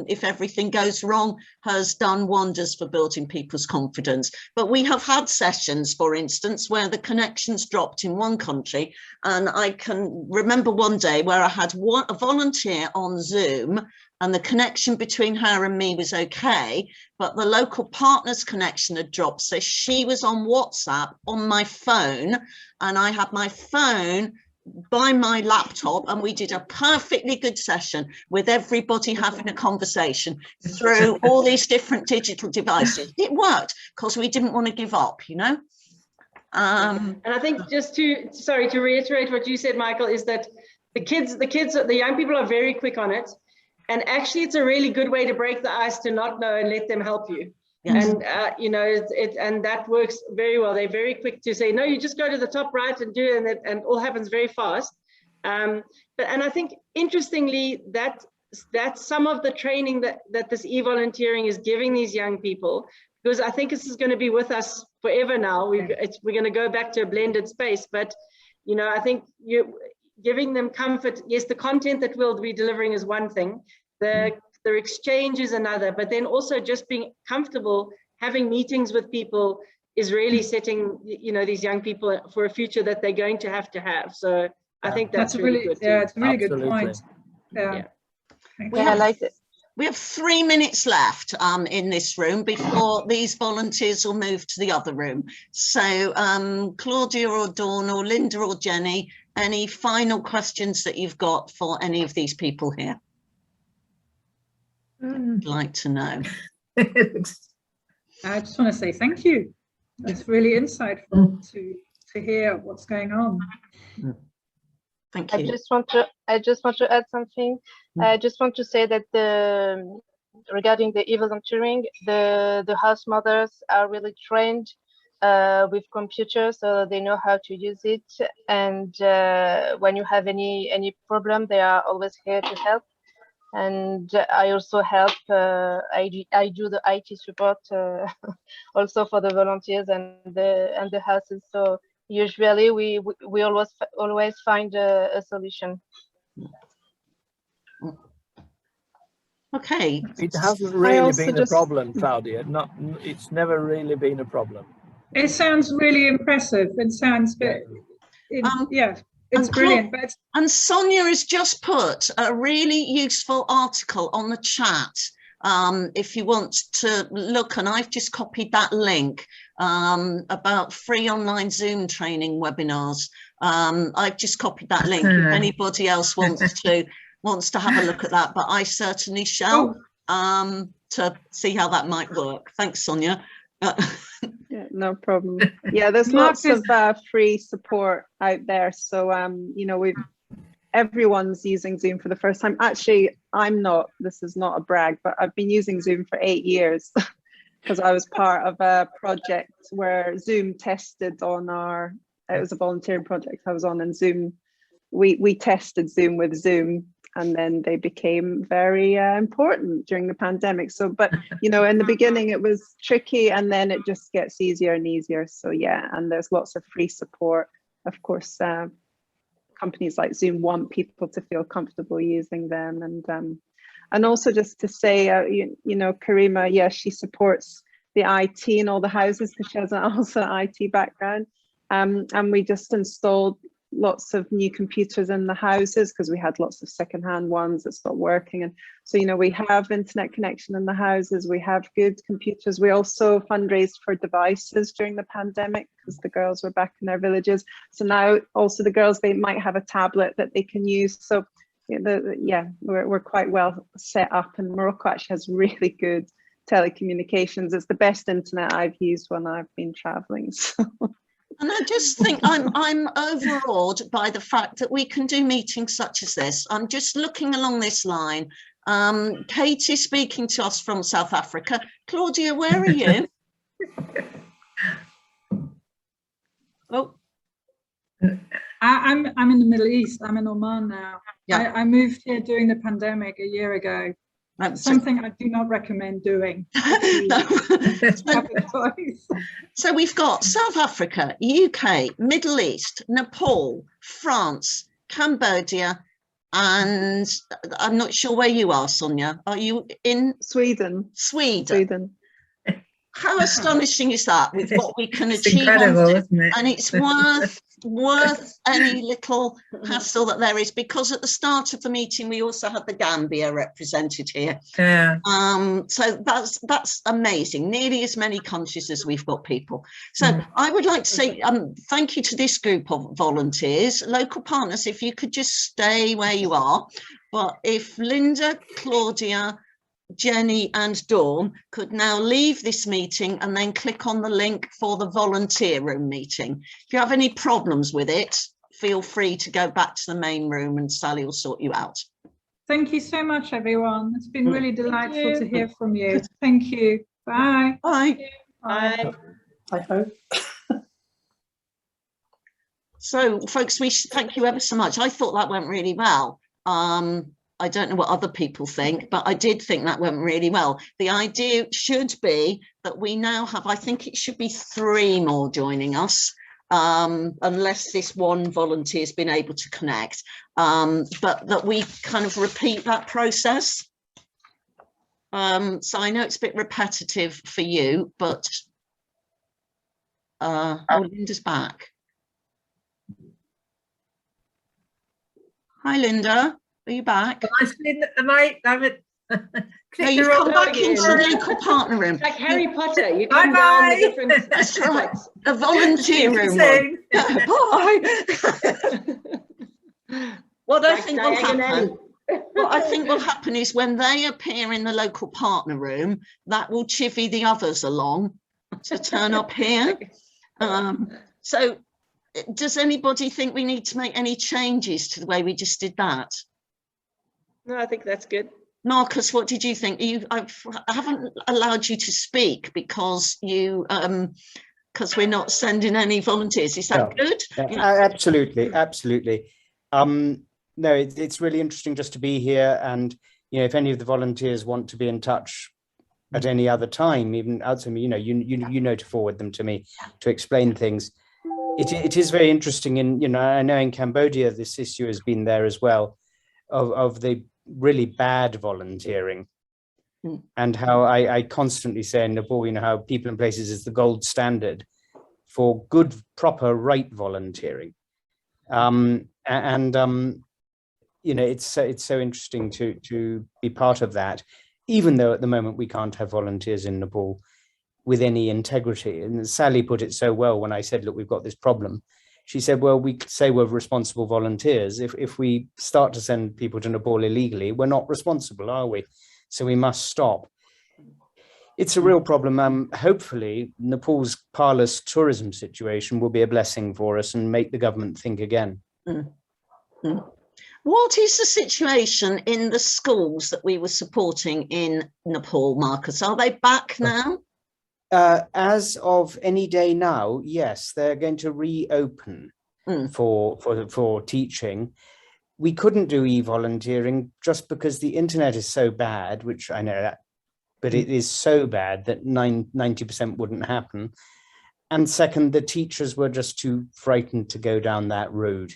if everything goes wrong, has done wonders for building people's confidence. But we have had sessions, for instance, where the connections dropped in one country, and I can remember one day where I had a volunteer on Zoom and the connection between her and me was okay, but the local partner's connection had dropped. So she was on WhatsApp on my phone, and I had my phone by my laptop, and we did a perfectly good session with everybody having a conversation through all these different digital devices. It worked because we didn't want to give up, you know. And I think just to reiterate what you said, Michael, is that the young people are very quick on it, and actually it's a really good way to break the ice, to not know and let them help you. Yes. And and that works very well. They're very quick to say, no, you just go to the top right and do it, and all happens very fast. And I think interestingly that's some of the training that this e-volunteering is giving these young people, because I think this is going to be with us forever now. We're going to go back to a blended space, but you know, I think you're giving them comfort. Yes, the content that we'll be delivering is one thing. The exchange is another, but then also just being comfortable having meetings with people is really setting, you know, these young people for a future that they're going to have. So I think that's really good. Yeah, it's a really good point. Yeah. I like it. We have 3 minutes left in this room before these volunteers will move to the other room. So Claudia or Dawn or Linda or Jenny, any final questions that you've got for any of these people here? I'd like to know. I just want to say thank you. It's really insightful to hear what's going on. Thank you. I just want to add something. I just want to say that regarding the e-volunteering, the house mothers are really trained with computers, so they know how to use it. And when you have any problem, they are always here to help. And I also help. I do the IT support also for the volunteers and the houses. So usually we always find a solution. Okay. It hasn't really been a problem, Claudia. It's never really been a problem. It sounds really impressive. It sounds it's brilliant. And Sonia has just put a really useful article on the chat if you want to look, and I've just copied that link about free online Zoom training webinars. I've just copied that link if anybody else wants to have a look at that, but I certainly shall to see how that might work. Thanks, Sonia. Yeah, no problem. Yeah, there's lots of free support out there. So you know, everyone's using Zoom for the first time. Actually, I'm not. This is not a brag, but I've been using Zoom for 8 years. because I was part of a project where Zoom tested on our, it was a volunteering project I was on, and Zoom, we tested Zoom with Zoom, and then they became very important during the pandemic. So, but you know, in the beginning it was tricky, and then it just gets easier and easier. So yeah, and there's lots of free support. Of course, companies like Zoom want people to feel comfortable using them, and also just to say, you know, Karima, yes, she supports the IT in all the houses because she has also an IT background, and we just installed lots of new computers in the houses because we had lots of secondhand ones that stopped working. And so, you know, we have internet connection in the houses, we have good computers. We also fundraised for devices during the pandemic because the girls were back in their villages. So now also the girls, they might have a tablet that they can use. So yeah, we're quite well set up, and Morocco actually has really good telecommunications. It's the best internet I've used when I've been traveling. So. And I just think I'm overawed by the fact that we can do meetings such as this. I'm just looking along this line. Katie speaking to us from South Africa. Claudia, where are you? Oh, I'm in the Middle East. I'm in Oman now. Yeah. I moved here during the pandemic a year ago. Something I do not recommend doing. So we've got South Africa, UK, Middle East, Nepal, France, Cambodia, and I'm not sure where you are, Sonia. Are you in Sweden? Sweden. How astonishing is that with what we can It's achieve? incredible, isn't it? And it's worth any little hassle that there is, because at the start of the meeting we also had the Gambia represented here. Yeah. So that's amazing. Nearly as many countries as we've got people. So I would like to say thank you to this group of volunteers, local partners. If you could just stay where you are, but if Linda, Claudia, Jenny and Dawn could now leave this meeting and then click on the link for the volunteer room meeting. If you have any problems with it, feel free to go back to the main room and Sally will sort you out. Thank you so much, everyone. It's been really delightful to hear from you. Thank you. Bye. Bye. Bye. Bye. So folks, we thank you ever so much. I thought that went really well. I don't know what other people think, but I did think that went really well. The idea should be that we now have, I think it should be 3 more joining us, unless this one volunteer has been able to connect, but that we kind of repeat that process. So I know it's a bit repetitive for you, but Linda's back. Hi, Linda. Are you back? No, you've come back into the local partner room. It's like Harry Potter. You come down the different. That's right. A volunteer room. Bye. What I think will happen. What I think will happen is when they appear in the local partner room, that will chivvy the others along to turn up here. So does anybody think we need to make any changes to the way we just did that? No, I think that's good. Marcus, what did you think? I haven't allowed you to speak because because we're not sending any volunteers. Is that good? Absolutely. No, it's really interesting just to be here, and if any of the volunteers want to be in touch at any other time, even outside me, you know to forward them to me to explain things. It is very interesting, and I know in Cambodia this issue has been there as well, of the really bad volunteering, and how I constantly say in Nepal, how people in places is the gold standard for good, proper, right volunteering, it's so interesting to be part of that, even though at the moment we can't have volunteers in Nepal with any integrity. And Sally put it so well when I said, look, we've got this problem. She said, well, we say we're responsible volunteers. If we start to send people to Nepal illegally, we're not responsible, are we? So we must stop. It's a real problem. Hopefully, Nepal's parlous tourism situation will be a blessing for us and make the government think again. What is the situation in the schools that we were supporting in Nepal, Marcus? Are they back now? As of any day now, yes, they're going to reopen for teaching. We couldn't do e-volunteering just because the internet is so bad, which I know that, but it is so bad that 90% wouldn't happen. And second, the teachers were just too frightened to go down that road.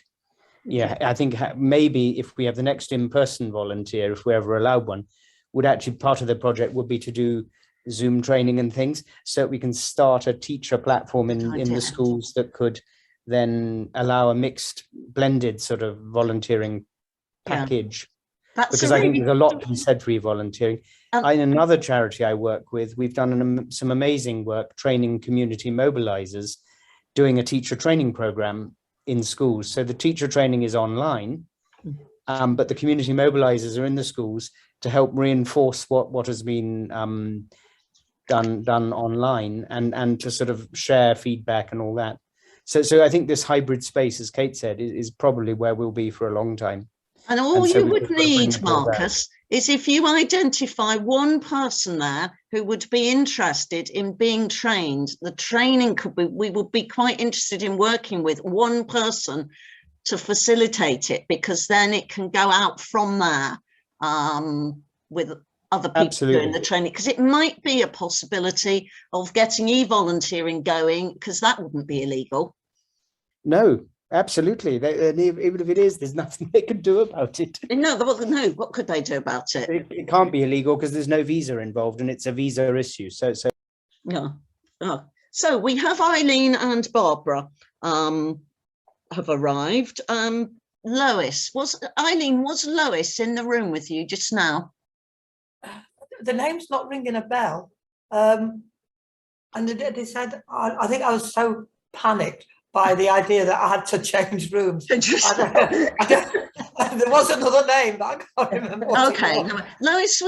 Yeah, I think maybe if we have the next in-person volunteer, if we ever allowed one, would actually part of the project would be to do Zoom training and things, so we can start a teacher platform in the schools that could then allow a mixed, blended sort of volunteering package. Because I think there's a lot to be said for volunteering. In another charity I work with, we've done some amazing work training community mobilizers, doing a teacher training program in schools. So the teacher training is online, but the community mobilizers are in the schools to help reinforce what has been done online and to sort of share feedback and all that. So I think this hybrid space, as Kate said, is probably where we'll be for a long time. And all you would need, Marcus, is if you identify one person there who would be interested in being trained, the training could be, we would be quite interested in working with one person to facilitate it, because then it can go out from there with other people doing the training, because it might be a possibility of getting e-volunteering going, because that wouldn't be illegal. No, absolutely. Even if it is, there's nothing they can do about it. No, what could they do about it? It can't be illegal because there's no visa involved, and it's a visa issue. So yeah. Oh. So we have Eileen and Barbara have arrived. Lois, was Lois in the room with you just now? The name's not ringing a bell. And they said, I think I was so panicked by the idea that I had to change rooms. There was another name, but I can't remember what it was. Lois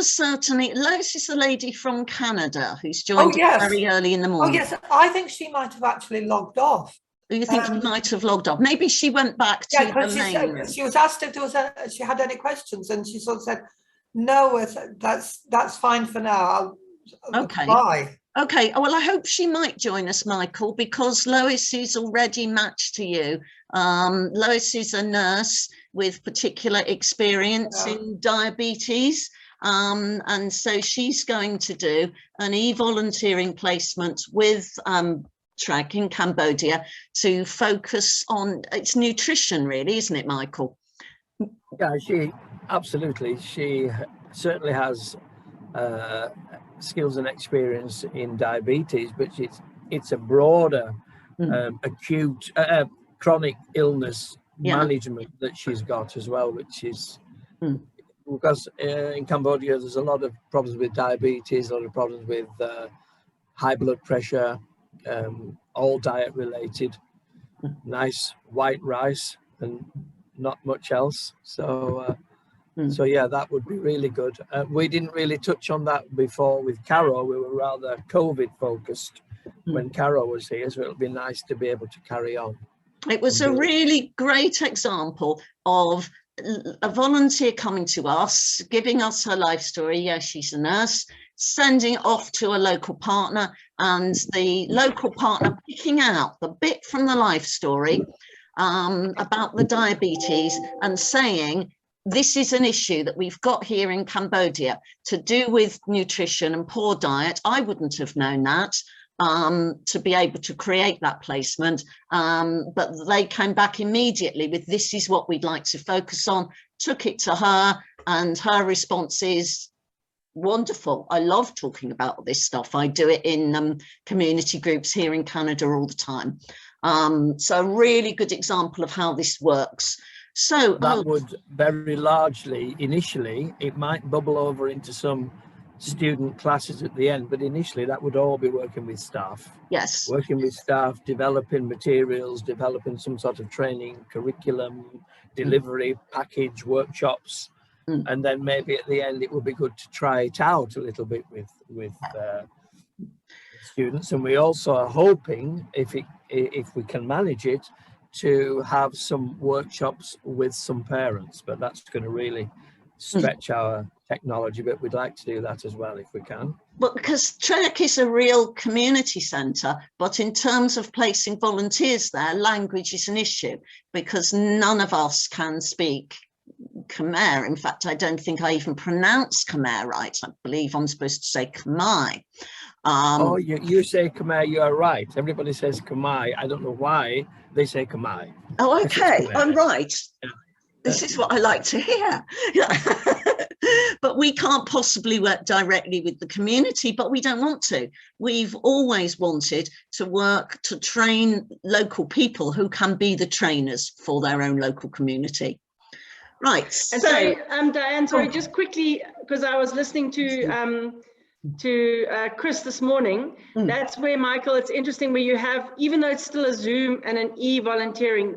is the lady from Canada who's joined very early in the morning. Oh yes, I think she might have actually logged off. You think she might have logged off? Maybe she went back to the main room. She was asked if she had any questions, and she sort of said, no, that's fine for now. Bye. Okay, well, I hope she might join us, Michael, because Lois is already matched to you. Lois is a nurse with particular experience in diabetes, and so she's going to do an e-volunteering placement with Trek in Cambodia to focus on its nutrition, really, isn't it, Michael? Yeah, she certainly has skills and experience in diabetes, but it's a broader acute chronic illness management that she's got as well, which is because in Cambodia there's a lot of problems with diabetes, a lot of problems with high blood pressure, all diet related. Nice white rice and not much else. So so yeah, that would be really good. We didn't really touch on that before with Caro. We were rather COVID focused when Caro was here, so it'll be nice to be able to carry on. It was a really great example of a volunteer coming to us, giving us her life story. Yes, she's a nurse, sending it off to a local partner, and the local partner picking out the bit from the life story about the diabetes and saying, this is an issue that we've got here in Cambodia to do with nutrition and poor diet. I wouldn't have known that to be able to create that placement, but they came back immediately with, this is what we'd like to focus on, took it to her, and her response is wonderful. I love talking about this stuff. I do it in community groups here in Canada all the time. So a really good example of how this works. So that would very largely, initially, it might bubble over into some student classes at the end, but initially that would all be working with staff. Yes. Working with staff, developing materials, developing some sort of training, curriculum, delivery, package, workshops. And then maybe at the end it would be good to try it out a little bit with students. And we also are hoping, if we can manage it, to have some workshops with some parents, but that's going to really stretch our technology, but we'd like to do that as well if we can. But because Trek is a real community centre, but in terms of placing volunteers there, language is an issue because none of us can speak Khmer. In fact, I don't think I even pronounce Khmer right. I believe I'm supposed to say Khmer. Oh, you say Khmer, you are right. Everybody says Khmer. I don't know why they say Khmer. Oh, okay, I'm right. Yeah. This is what I like to hear. But we can't possibly work directly with the community, but we don't want to. We've always wanted to work to train local people who can be the trainers for their own local community. Right. And so, Diane, sorry, just quickly, because I was listening to Chris this morning. That's where, Michael, it's interesting where you have, even though it's still a Zoom and an e-volunteering,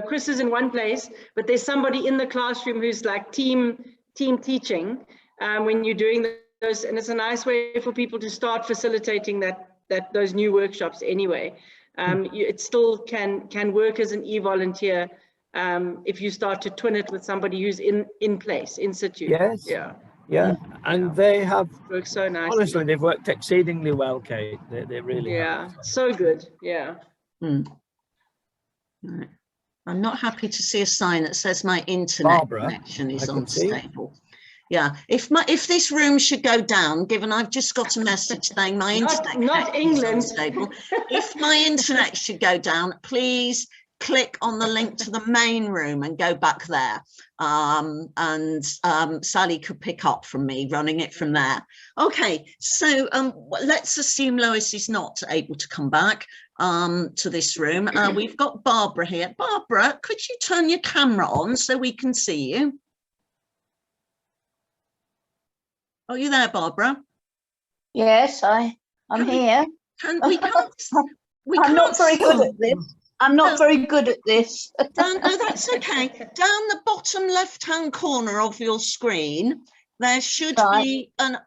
Chris is in one place, but there's somebody in the classroom who's like team teaching when you're doing those, and it's a nice way for people to start facilitating those new workshops anyway. It still can work as an e-volunteer if you start to twin it with somebody who's in place, in situ. Yes. Yeah, and they have worked so nicely. Honestly, they've worked exceedingly well, Kate. They really have. So good. Yeah. Right. I'm not happy to see a sign that says my internet Barbara, connection is unstable. Yeah, if this room should go down, given I've just got a message saying my internet not England is unstable, if my internet should go down, please click on the link to the main room and go back there. Sally could pick up from me running it from there. Okay, so let's assume Lois is not able to come back to this room. We've got Barbara here. Barbara, could you turn your camera on so we can see you? Are you there, Barbara? Yes, I'm here. I'm not very good at this. I'm not very good at this. No, that's okay. Down the bottom left-hand corner of your screen, there should be a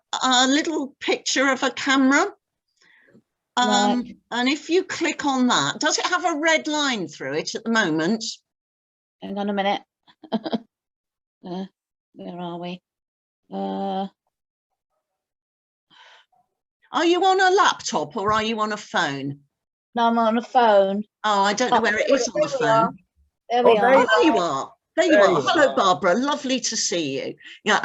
little picture of a camera. And if you click on that, does it have a red line through it at the moment? Hang on a minute. Where are we? Are you on a laptop or are you on a phone? No, I'm on a phone. Oh, I don't know where it is on the phone. There we are. There you are. There you are. Hello, Barbara. Lovely to see you. Yeah.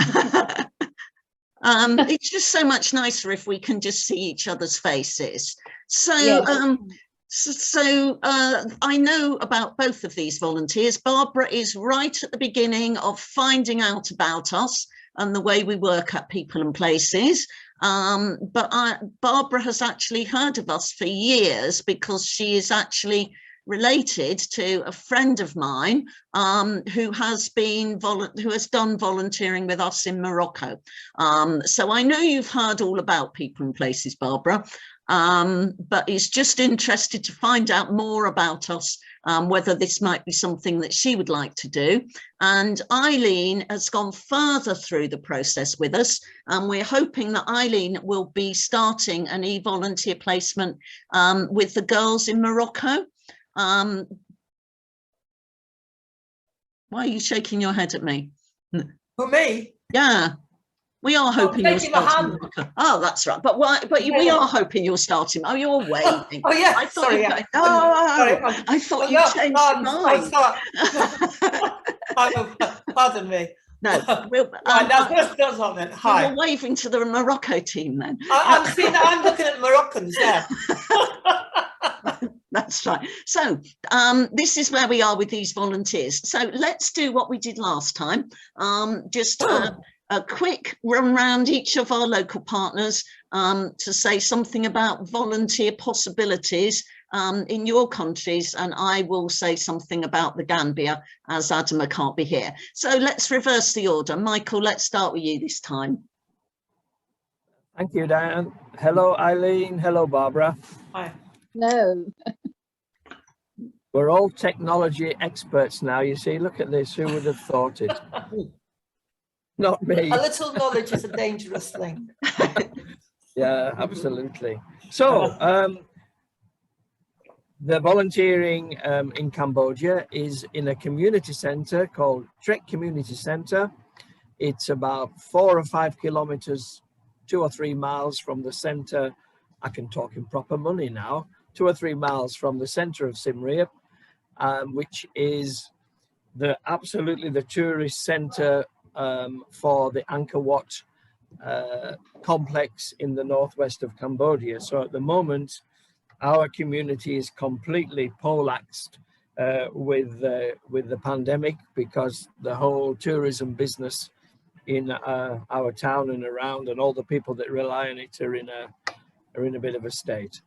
It's just so much nicer if we can just see each other's faces. So, I know about both of these volunteers. Barbara is right at the beginning of finding out about us and the way we work at People and Places. But Barbara has actually heard of us for years because she is actually related to a friend of mine who has done volunteering with us in Morocco. So I know you've heard all about People and Places, Barbara, but is just interested to find out more about us, whether this might be something that she would like to do. And Eileen has gone further through the process with us, and we're hoping that Eileen will be starting an e-volunteer placement with the girls in Morocco. Why are you shaking your head at me? For me? Yeah. We are hoping you'll start in Morocco. Oh, that's right. But we are hoping you'll start in. Oh, you're waving. Oh, yeah. I thought sorry. I thought you changed your mind. Pardon me. No. That's what I meant. Hi. You're waving to the Morocco team then. I'm looking at Moroccans, yeah. That's right. So this is where we are with these volunteers. So let's do what we did last time. Just a quick run round each of our local partners to say something about volunteer possibilities in your countries, and I will say something about the Gambia as Adama can't be here. So let's reverse the order. Michael, let's start with you this time. Thank you, Diane. Hello, Eileen. Hello, Barbara. Hi. No. We're all technology experts now, you see. Look at this. Who would have thought it? Not me. A little knowledge is a dangerous thing. Yeah, absolutely. So, the volunteering in Cambodia is in a community centre called Trek Community Centre. It's about 4 or 5 kilometers, 2 or 3 miles from the center. I can talk in proper money now. 2 or 3 miles from the center of Siem Reap, which is absolutely the tourist center for the Angkor Wat complex in the northwest of Cambodia. So at the moment, our community is completely poleaxed with the pandemic, because the whole tourism business in our town and around, and all the people that rely on it, are in a bit of a state.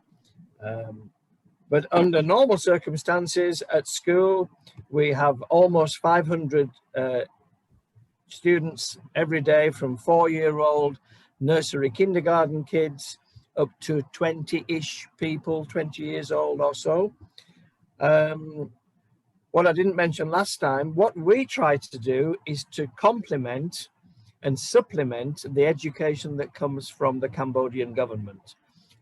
But under normal circumstances at school, we have almost 500 students every day, from 4-year-old nursery kindergarten kids up to 20-ish people, 20 years old or so. What I didn't mention last time, what we try to do is to complement and supplement the education that comes from the Cambodian government.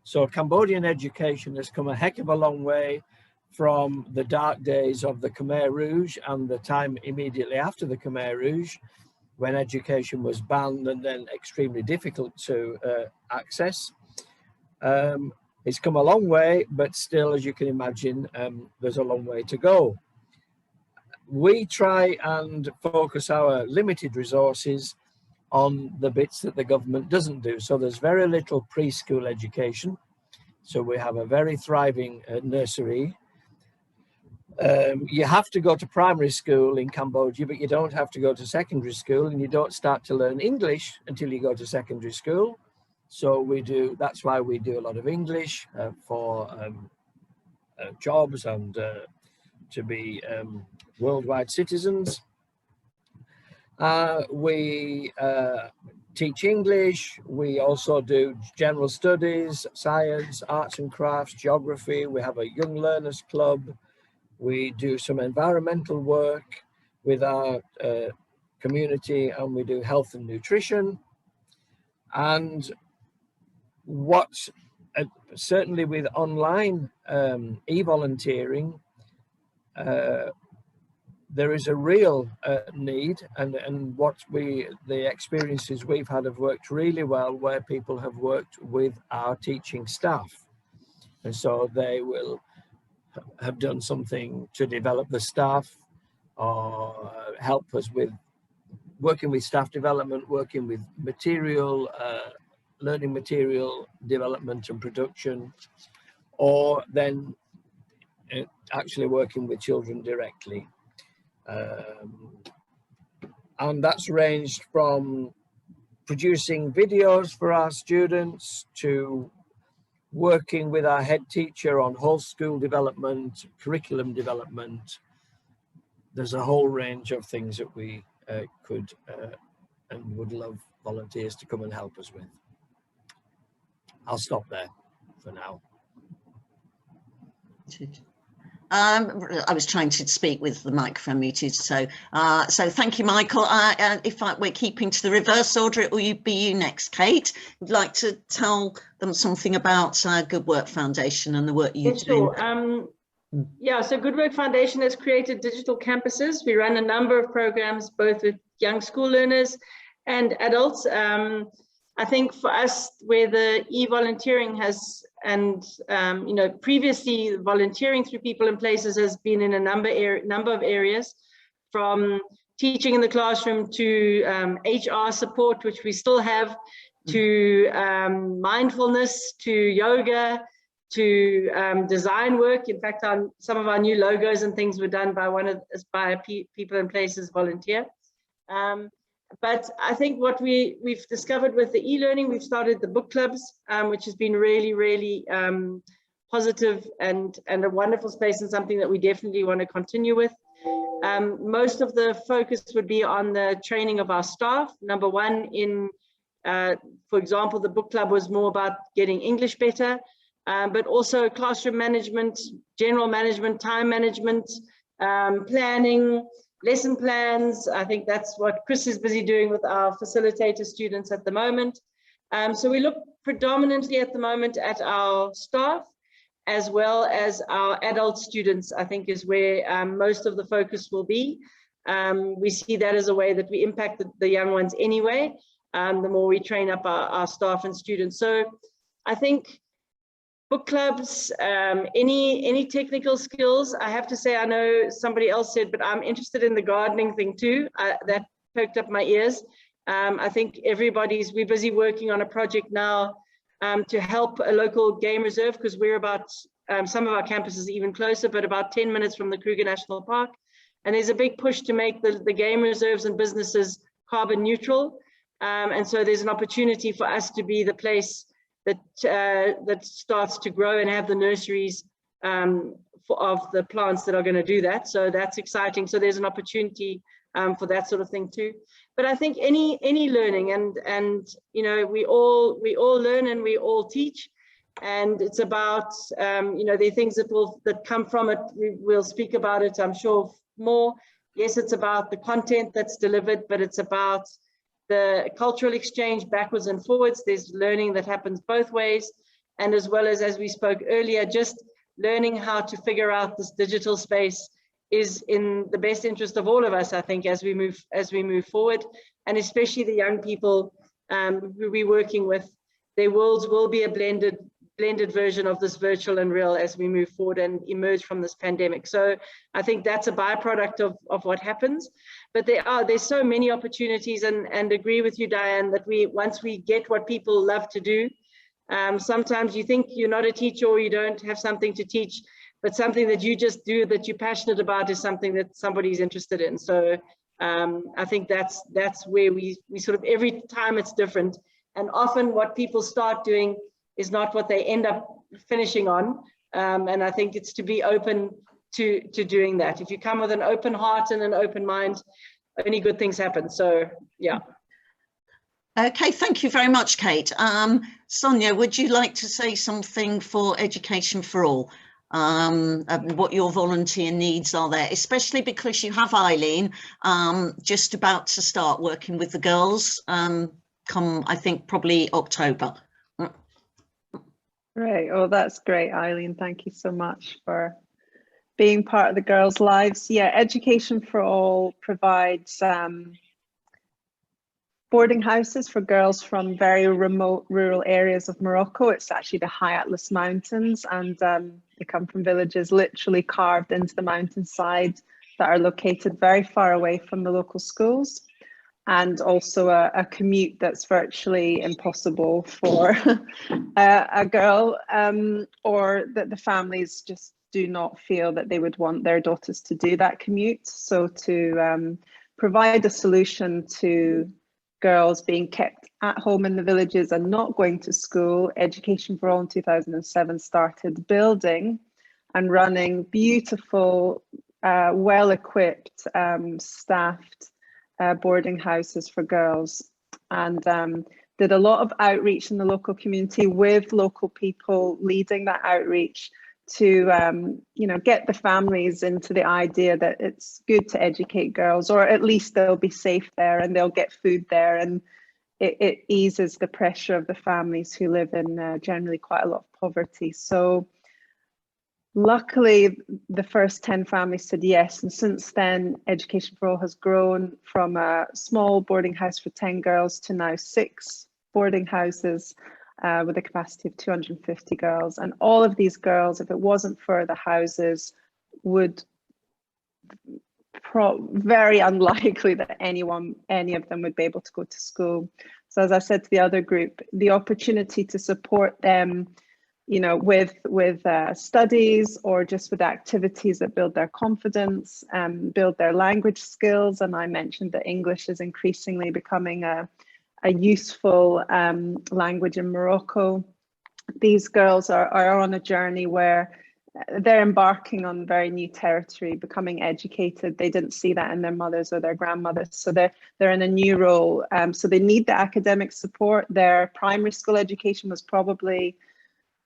So Cambodian education has come a heck of a long way from the dark days of the Khmer Rouge and the time immediately after the Khmer Rouge, when education was banned and then extremely difficult to access. It's come a long way, but still, as you can imagine, there's a long way to go. We try and focus our limited resources on the bits that the government doesn't do. So there's very little preschool education. So we have a very thriving nursery. You have to go to primary school in Cambodia, but you don't have to go to secondary school, and you don't start to learn English until you go to secondary school. So that's why we do a lot of English for jobs and to be worldwide citizens. We teach English. We also do general studies, science, arts and crafts, geography. We have a young learners club. We do some environmental work with our community, and we do health and nutrition. And certainly with online e-volunteering, there is a real need, and the experiences we've had have worked really well, where people have worked with our teaching staff, and so they will have done something to develop the staff, or help us with working with staff development, working with material, learning material development and production, or then actually working with children directly. And that's ranged from producing videos for our students to working with our head teacher on whole school development, curriculum development. There's a whole range of things that we could and would love volunteers to come and help us with. I'll stop there for now. I was trying to speak with the microphone muted, so thank you, Michael. We're keeping to the reverse order, it will be you next, Kate. Would like to tell them something about Good Work Foundation and the work you do. Sure. Yeah, so Good Work Foundation has created digital campuses. We run a number of programs, both with young school learners and adults. I think for us, where the e-volunteering has, and previously volunteering through people and places has been in a number of areas, from teaching in the classroom to HR support, which we still have, to mindfulness, to yoga, to design work. In fact, some of our new logos and things were done by people and places volunteer. But I think what we've discovered with the e-learning, we've started the book clubs, which has been really, really positive and a wonderful space, and something that we definitely want to continue with. Most of the focus would be on the training of our staff. Number one, for example, the book club was more about getting English better, but also classroom management, general management, time management, planning, lesson plans. I think that's what Chris is busy doing with our facilitator students at the moment. So we look predominantly at the moment at our staff, as well as our adult students, I think is where most of the focus will be. We see that as a way that we impact the young ones anyway, the more we train up our staff and students. So I think book clubs, any technical skills. I have to say, I know somebody else said, but I'm interested in the gardening thing too. That perked up my ears. I think we're busy working on a project now to help a local game reserve, because we're about, some of our campuses are even closer, but about 10 minutes from the Kruger National Park. And there's a big push to make the game reserves and businesses carbon neutral. And so there's an opportunity for us to be the place that starts to grow and have the nurseries of the plants that are going to do that. So that's exciting. So there's an opportunity for that sort of thing too. But I think any learning, and you know, we all learn and we all teach, and it's about you know, the things that come from it. We'll speak about it, I'm sure, more. Yes, it's about the content that's delivered, but it's about the cultural exchange backwards and forwards. There's learning that happens both ways, and as well as we spoke earlier, just learning how to figure out this digital space is in the best interest of all of us, I think, as we move forward, and especially the young people who we're working with. Their worlds will be a blended version of this virtual and real as we move forward and emerge from this pandemic. So I think that's a byproduct of what happens. But there's so many opportunities, and agree with you, Diane, that once we get what people love to do, sometimes you think you're not a teacher or you don't have something to teach, but something that you just do that you're passionate about is something that somebody's interested in. So I think that's where we sort of, every time it's different, and often what people start doing is not what they end up finishing on. And I think it's to be open to doing that. If you come with an open heart and an open mind, only good things happen. So yeah. Okay, thank you very much, Kate. Sonia, would you like to say something for Education for All? What your volunteer needs are there, especially because you have Eileen just about to start working with the girls come, I think, probably October. Right. Oh, that's great, Eileen. Thank you so much for being part of the girls' lives. Yeah, Education for All provides boarding houses for girls from very remote rural areas of Morocco. It's actually the High Atlas Mountains, and they come from villages literally carved into the mountainside that are located very far away from the local schools, and also a commute that's virtually impossible for a girl, or that the families just do not feel that they would want their daughters to do that commute. So to provide a solution to girls being kept at home in the villages and not going to school, Education for All in 2007 started building and running beautiful, well-equipped, staffed boarding houses for girls, and did a lot of outreach in the local community with local people leading that outreach to you know, get the families into the idea that it's good to educate girls, or at least they'll be safe there and they'll get food there, and it eases the pressure of the families who live in generally quite a lot of poverty. So luckily, the first 10 families said yes, and since then, Education for All has grown from a small boarding house for 10 girls to now 6 boarding houses with a capacity of 250 girls. And all of these girls, if it wasn't for the houses, would very unlikely that any of them would be able to go to school. So as I said to the other group, the opportunity to support them, you know, with studies or just with activities that build their confidence and build their language skills. And I mentioned that English is increasingly becoming a useful language in Morocco. These girls are on a journey where they're embarking on very new territory, becoming educated. They didn't see that in their mothers or their grandmothers, so they're in a new role. So they need the academic support. Their primary school education was probably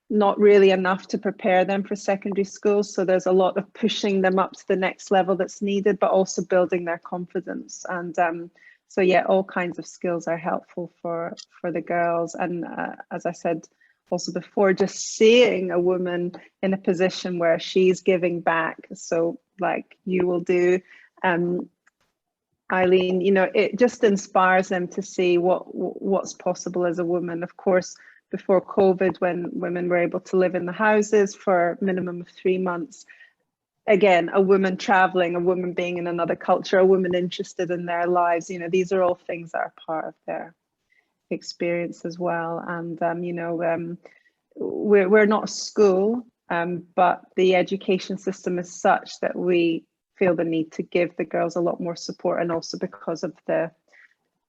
not really enough to prepare them for secondary school, so there's a lot of pushing them up to the next level that's needed, but also building their confidence. And so yeah, all kinds of skills are helpful for the girls. And as I said also before, just seeing a woman in a position where she's giving back, so like you will do, Eileen, you know, it just inspires them to see what's possible as a woman. Of course, before COVID, when women were able to live in the houses for a minimum of 3 months, again, a woman traveling, a woman being in another culture, a woman interested in their lives, you know, these are all things that are part of their experience as well. And, you know, we're not a school, but the education system is such that we feel the need to give the girls a lot more support, and also because of the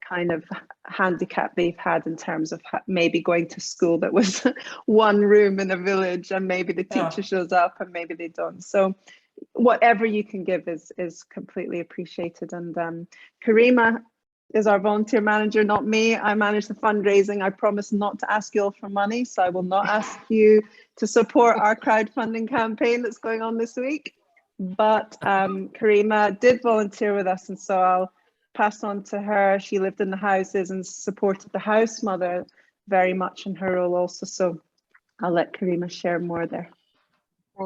kind of handicap they've had in terms of maybe going to school that was one room in a village, and maybe the teacher shows up and maybe they don't. So whatever you can give is completely appreciated. And Karima is our volunteer manager, not me. I manage the fundraising. I promise not to ask you all for money, so I will not ask you to support our crowdfunding campaign that's going on this week. But Karima did volunteer with us, and so I'll pass on to her. She lived in the houses and supported the house mother very much in her role also. So I'll let Karima share more there.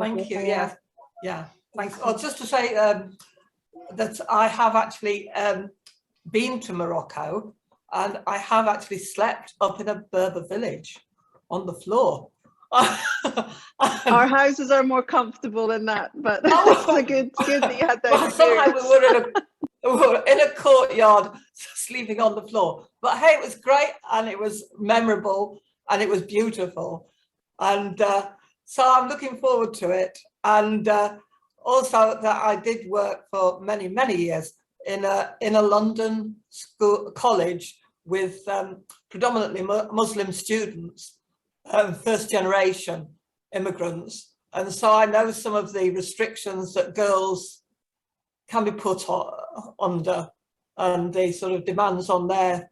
Thank you. Yeah, thanks. Oh, just to say that I have actually been to Morocco, and I have actually slept up in a Berber village on the floor. Our houses are more comfortable than that, but it's good that you had that experience. Somehow we were in a courtyard sleeping on the floor, but hey, it was great, and it was memorable, and it was beautiful, and so I'm looking forward to it. And also that I did work for many years in a London college with predominantly Muslim students, first generation immigrants, and so I know some of the restrictions that girls can be put under, and the sort of demands on their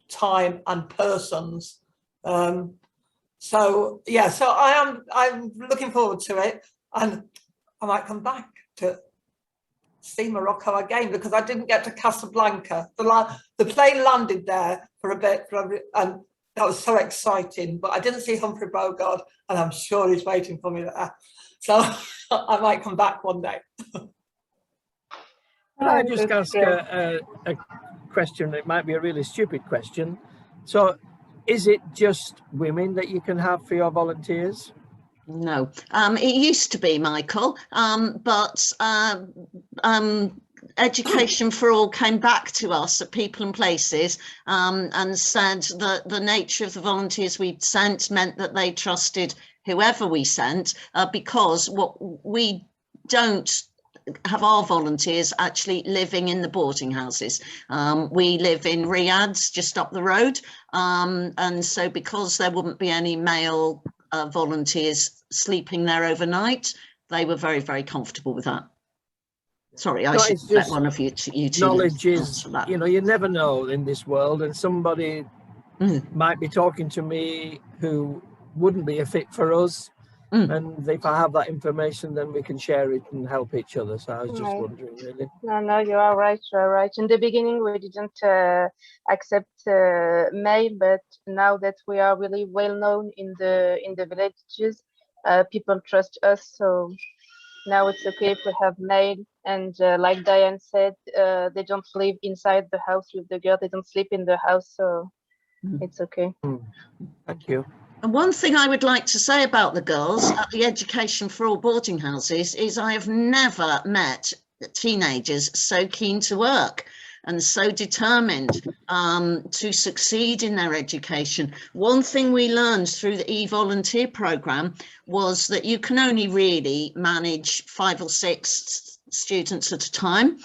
time and persons. So yeah, so I'm looking forward to it, and I might come back to see Morocco again, because I didn't get to Casablanca. The plane landed there for a bit, and that was so exciting, but I didn't see Humphrey Bogart, and I'm sure he's waiting for me there. So I might come back one day. Can I just ask a question? It might be a really stupid question. So is it just women that you can have for your volunteers? No, it used to be, Michael, but Education for All came back to us at People and Places and said that the nature of the volunteers we'd sent meant that they trusted whoever we sent, because what we don't have our volunteers actually living in the boarding houses. We live in Riyadh, just up the road, and so because there wouldn't be any male volunteers sleeping there overnight, they were very comfortable with that. Sorry, I should let one of you two knowledge is, you know, you never know in this world, and somebody might be talking to me who wouldn't be a fit for us, and if I have that information, then we can share it and help each other. So I was just wondering, really. No, you are right. You are right. In the beginning, we didn't accept male, but now that we are really well known in the villages, people trust us. So now it's okay if we have male. And like Diane said, they don't live inside the house with the girl. They don't sleep in the house, so it's okay. Thank you. And one thing I would like to say about the girls at the Education for All boarding houses is I have never met teenagers so keen to work and so determined to succeed in their education. One thing we learned through the e-volunteer program was that you can only really manage 5 or 6 students at a time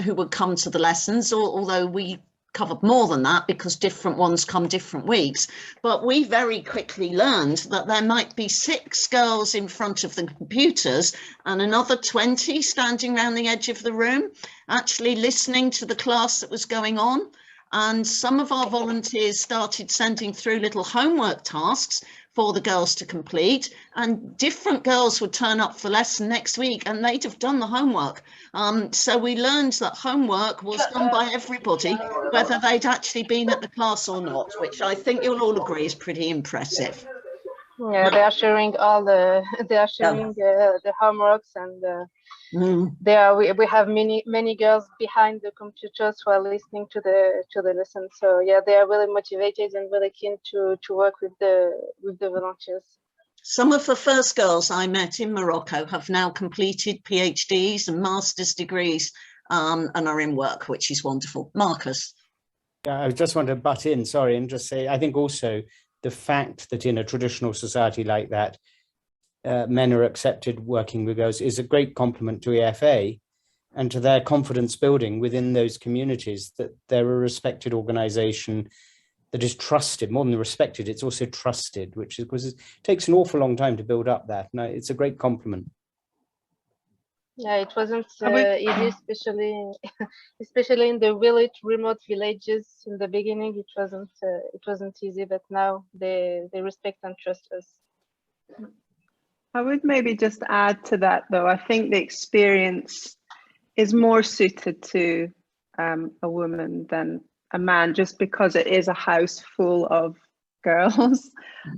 who would come to the lessons, although we covered more than that because different ones come different weeks. But we very quickly learned that there might be 6 girls in front of the computers and another 20 standing around the edge of the room, actually listening to the class that was going on. And some of our volunteers started sending through little homework tasks for the girls to complete, and different girls would turn up for lesson next week and they'd have done the homework. So we learned that homework was done by everybody, whether they'd actually been at the class or not, which I think you'll all agree is pretty impressive. Yeah, they are sharing all the the homeworks, and we have many girls behind the computers who are listening to the lesson. So yeah, they are really motivated and really keen to work with the volunteers. Some of the first girls I met in Morocco have now completed PhDs and master's degrees and are in work, which is wonderful. Marcus. Yeah, I just want to butt in, sorry, and just say, I think also the fact that in a traditional society like that, men are accepted working with girls is a great compliment to EFA and to their confidence building within those communities, that they're a respected organization that is trusted, more than respected, it's also trusted, which is because it takes an awful long time to build up that. No, it's a great compliment. Yeah, it wasn't easy, especially in the remote villages in the beginning. It wasn't easy, but now they respect and trust us. I would maybe just add to that, though. I think the experience is more suited to a woman than a man, just because it is a house full of girls.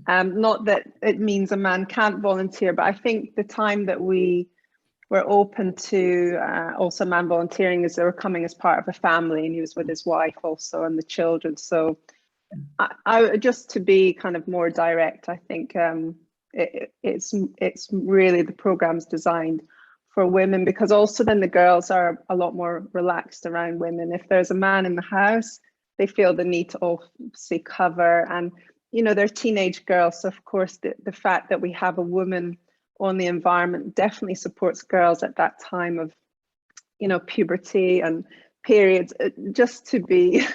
Not that it means a man can't volunteer, but I think the time that we were open to also man volunteering is they were coming as part of a family, and he was with his wife also and the children. So I just to be kind of more direct, I think it's really the program's designed for women, because also then the girls are a lot more relaxed around women. If there's a man in the house, they feel the need to obviously cover, and you know, they're teenage girls, so of course the fact that we have a woman on the environment definitely supports girls at that time of, you know, puberty and periods, just to be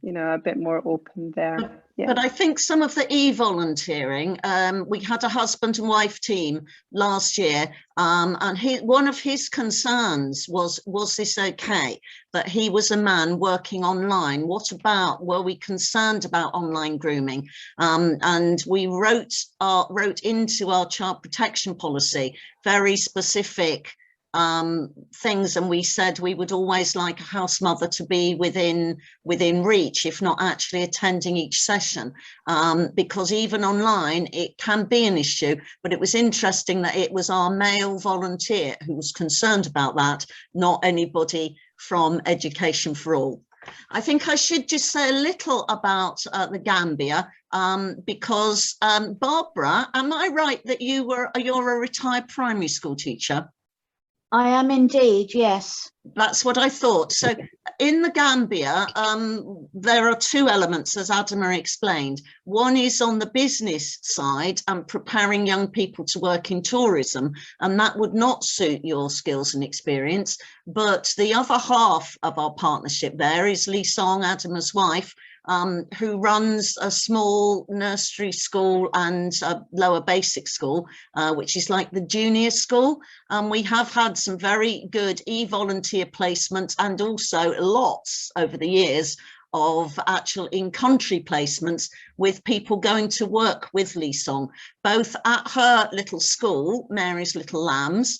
you know, a bit more open there. Yeah. But I think some of the e-volunteering, we had a husband and wife team last year, and one of his concerns was this okay, that he was a man working online? What about, were we concerned about online grooming? And we wrote into our child protection policy very specific things, and we said we would always like a house mother to be within reach, if not actually attending each session, because even online it can be an issue. But it was interesting that it was our male volunteer who was concerned about that, not anybody from Education for All. I think I should just say a little about the Gambia, because Barbara, am I right that you're a retired primary school teacher? I am indeed, yes. That's what I thought. So in the Gambia, there are two elements, as Adama explained. One is on the business side and preparing young people to work in tourism, and that would not suit your skills and experience. But the other half of our partnership there is Lee Song, Adama's wife, who runs a small nursery school and a lower basic school, which is like the junior school. We have had some very good e-volunteer placements, and also lots over the years of actual in-country placements with people going to work with Lee Song, both at her little school, Mary's Little Lambs,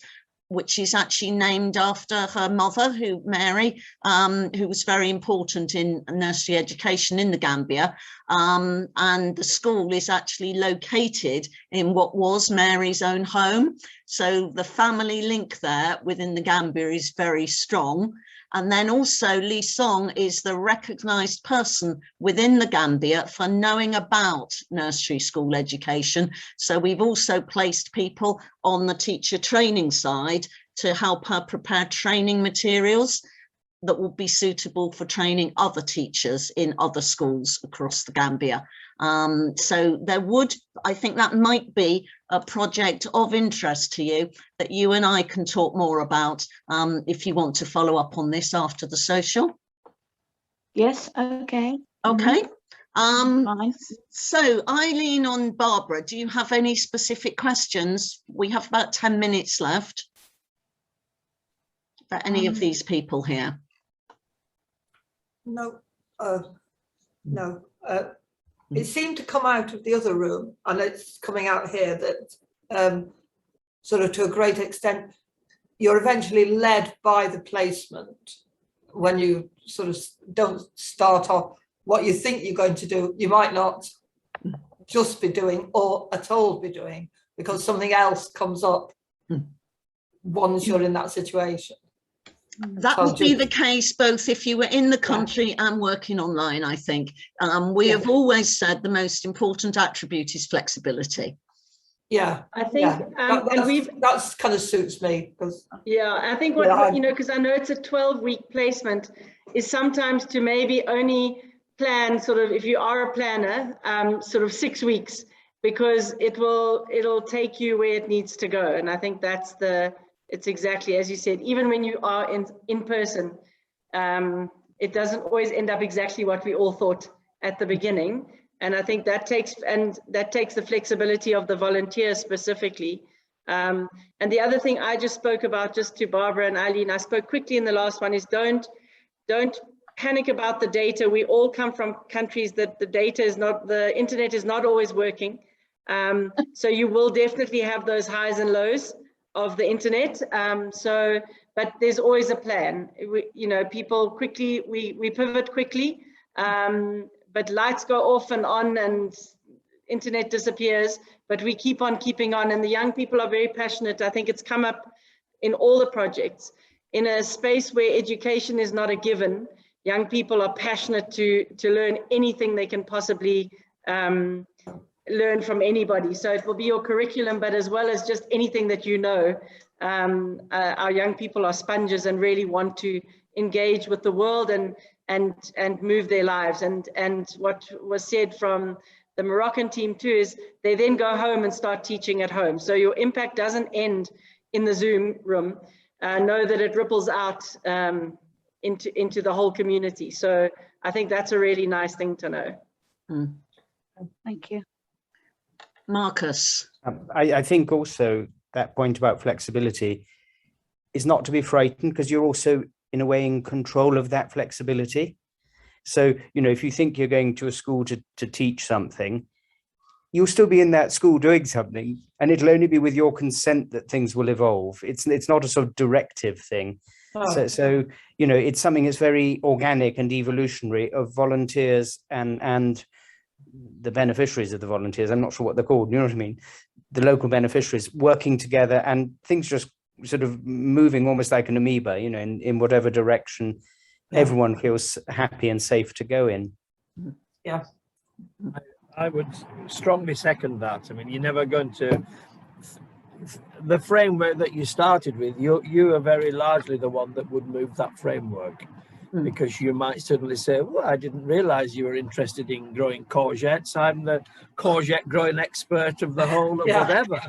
which is actually named after her mother, Mary, who was very important in nursery education in the Gambia. And the school is actually located in what was Mary's own home. So the family link there within the Gambia is very strong. And then also Lee Song is the recognised person within the Gambia for knowing about nursery school education. So we've also placed people on the teacher training side to help her prepare training materials that will be suitable for training other teachers in other schools across the Gambia. So there would, I think that might be a project of interest to you that you and I can talk more about if you want to follow up on this after the social. Yes, okay. Okay. So I lean on Barbara. Do you have any specific questions? We have about 10 minutes left for any of these people here. No, no. It seemed to come out of the other room, and it's coming out here, that sort of to a great extent, you're eventually led by the placement when you sort of don't start off what you think you're going to do. You might not just be doing or at all be doing, because something else comes up once you're in that situation. That would be the case both if you were in the country and working online, I think. We have always said the most important attribute is flexibility. Yeah, I think, that's kind of suits me. Yeah, I think what, you know, because I know it's a 12-week placement, is sometimes to maybe only plan sort of, if you are a planner, sort of 6 weeks, because it'll take you where it needs to go. And I think that's it's exactly as you said, even when you are in person, it doesn't always end up exactly what we all thought at the beginning. And I think that takes the flexibility of the volunteers specifically. And the other thing I just spoke about, just to Barbara and Eileen, I spoke quickly in the last one, is don't panic about the data. We all come from countries that the internet is not always working. So you will definitely have those highs and lows of the internet. But there's always a plan. You know, people quickly, we pivot quickly. But lights go off and on and internet disappears, but we keep on keeping on. And the young people are very passionate. I think it's come up in all the projects. In a space where education is not a given, young people are passionate to learn anything they can possibly learn from anybody. So it will be your curriculum, but as well as just anything that you know. Our young people are sponges and really want to engage with the world and move their lives. And what was said from the Moroccan team too is they then go home and start teaching at home. So your impact doesn't end in the Zoom room. Know that it ripples out into the whole community. So I think that's a really nice thing to know. Thank you. Marcus. I think also that point about flexibility is not to be frightened, because you're also in a way in control of that flexibility. So, you know, if you think you're going to a school to teach something, you'll still be in that school doing something, and it'll only be with your consent that things will evolve. It's not a sort of directive thing. Oh. So, you know, it's something that's very organic and evolutionary of volunteers and the beneficiaries of the volunteers. I'm not sure what they're called, you know what I mean? The local beneficiaries working together, and things just sort of moving almost like an amoeba, you know, in whatever direction everyone feels happy and safe to go in. Yeah. I would strongly second that. I mean, you're never going to, the framework that you started with, you are very largely the one that would move that framework, because you might suddenly say, well, I didn't realize you were interested in growing courgettes. I'm the courgette growing expert of the whole of whatever.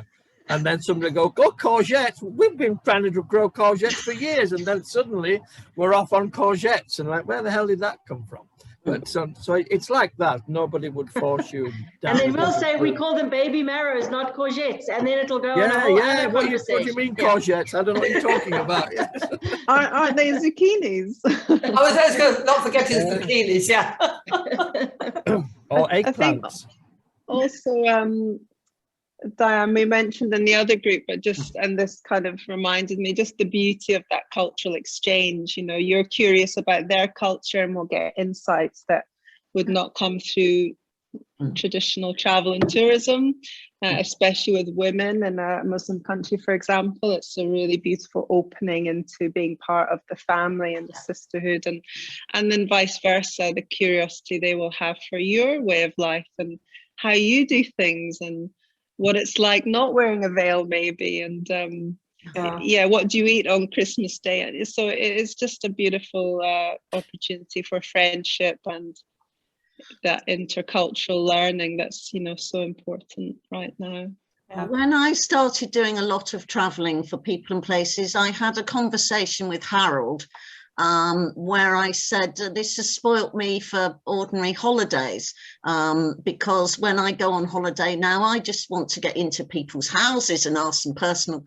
And then somebody go, courgettes, we've been planning to grow courgettes for years. And then suddenly we're off on courgettes. And like, where the hell did that come from? But so it's like that. Nobody would force you down. And then we'll say we call them baby marrows, not courgettes. And then it'll go on a whole other conversation. What do you mean courgettes? I don't know what you're talking about. Aren't they zucchinis? I was going to not forgetting zucchinis, yeah. Or eggplants. Also, Diane, we mentioned in the other group, but and this kind of reminded me, just the beauty of that cultural exchange. You know, you're curious about their culture and we'll get insights that would not come through traditional travel and tourism, especially with women in a Muslim country, for example. It's a really beautiful opening into being part of the family and the sisterhood, and then vice versa, the curiosity they will have for your way of life and how you do things and what it's like not wearing a veil maybe, and what do you eat on Christmas Day? So it is just a beautiful opportunity for friendship and that intercultural learning that's, you know, so important right now. When I started doing a lot of traveling for people and places, I had a conversation with Harold where I said, this has spoilt me for ordinary holidays, because when I go on holiday now, I just want to get into people's houses and ask them personal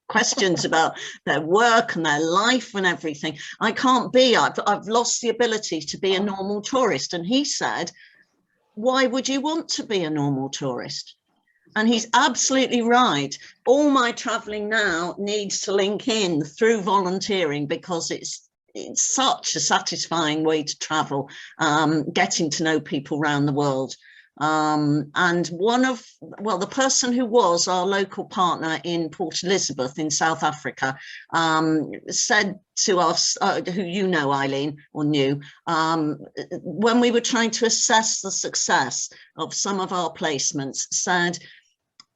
questions about their work and their life and everything. I can't be, I've lost the ability to be a normal tourist. And he said, why would you want to be a normal tourist? And he's absolutely right. All my traveling now needs to link in through volunteering, because it's such a satisfying way to travel, getting to know people around the world. And the person who was our local partner in Port Elizabeth in South Africa said to us, who you know, Eileen, or knew, when we were trying to assess the success of some of our placements, said,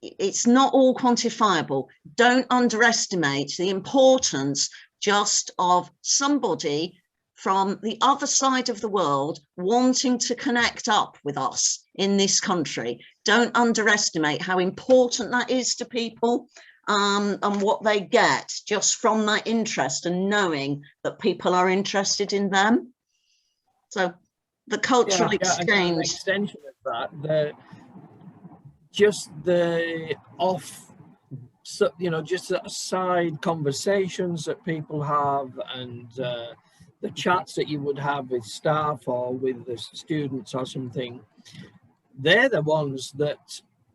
it's not all quantifiable. Don't underestimate the importance just of somebody from the other side of the world wanting to connect up with us in this country. Don't underestimate how important that is to people, and what they get just from that interest and knowing that people are interested in them. So the cultural exchange. An extension of that, just the just the side conversations that people have, and the chats that you would have with staff or with the students or something, they're the ones that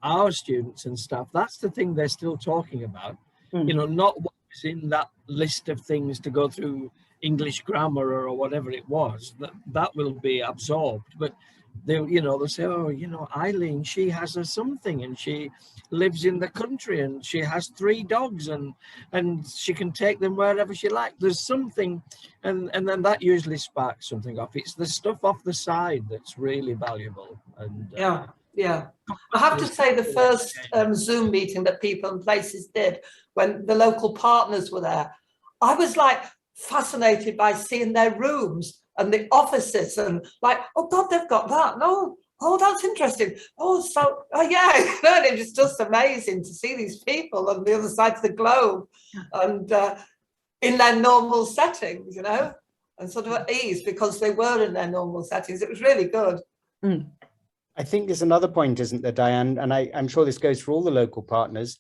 our students and staff, that's the thing they're still talking about. Not what was in that list of things to go through English grammar or whatever it was, that will be absorbed. But they'll say, oh, Eileen, she has a something, and she lives in the country, and she has 3 dogs, and she can take them wherever she likes. There's something, and then that usually sparks something off. It's the stuff off the side that's really valuable. And yeah. I have to say, the first Zoom meeting that People and Places did, when the local partners were there, I was like fascinated by seeing their rooms and the offices, and like, oh God, they've got that. No, oh, that's interesting. Oh, yeah, and it's just amazing to see these people on the other side of the globe, and in their normal settings, and sort of at ease because they were in their normal settings. It was really good. I think there's another point, isn't there, Diane? And I'm sure this goes for all the local partners,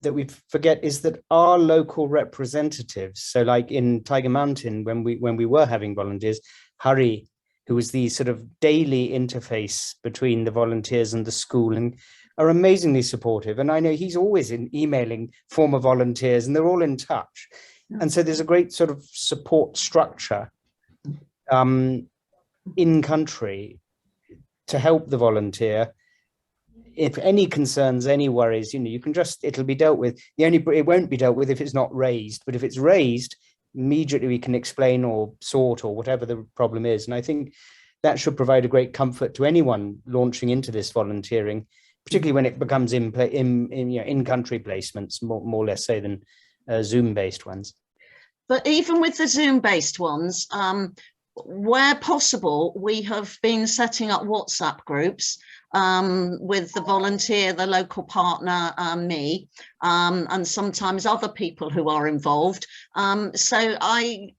that we forget is that our local representatives, so like in Tiger Mountain, when we were having volunteers, Hari, who was the sort of daily interface between the volunteers and the school, and are amazingly supportive. And I know he's always emailing former volunteers, and they're all in touch. And so there's a great sort of support structure in country to help the volunteer. If any concerns, any worries, you can it'll be dealt with. It won't be dealt with if it's not raised, but if it's raised, immediately we can explain or sort or whatever the problem is. And I think that should provide a great comfort to anyone launching into this volunteering, particularly when it becomes in country placements, more or less so than Zoom-based ones. But even with the Zoom-based ones, where possible, we have been setting up WhatsApp groups with the volunteer, the local partner, me, and sometimes other people who are involved. So I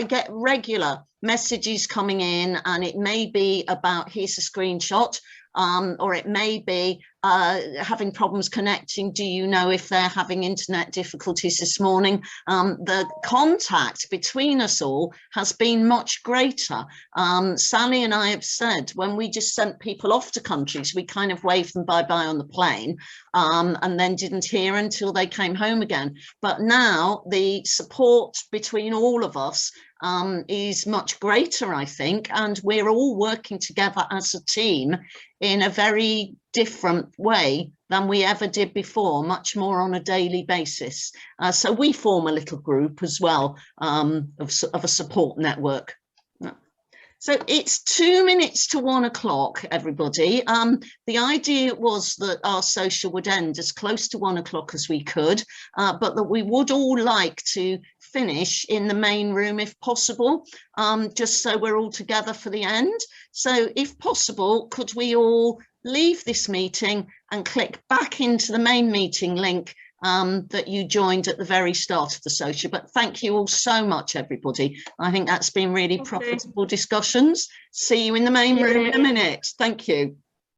get regular messages coming in, and it may be about, here's a screenshot, or it may be having problems connecting. Do you know if they're having internet difficulties this morning? The contact between us all has been much greater. Sally and I have said, when we just sent people off to countries, we kind of waved them bye-bye on the plane, and then didn't hear until they came home again. But now the support between all of us is much greater, I think, and we're all working together as a team in a very different way than we ever did before, much more on a daily basis. So we form a little group as well of a support network. So it's 2 minutes to 1 o'clock, everybody. The idea was that our social would end as close to 1 o'clock as we could, but that we would all like to finish in the main room if possible, just so we're all together for the end. So if possible, could we all leave this meeting and click back into the main meeting link that you joined at the very start of the social? But thank you all so much, everybody. I think that's been really profitable discussions. See you in the main room in a minute. Thank you.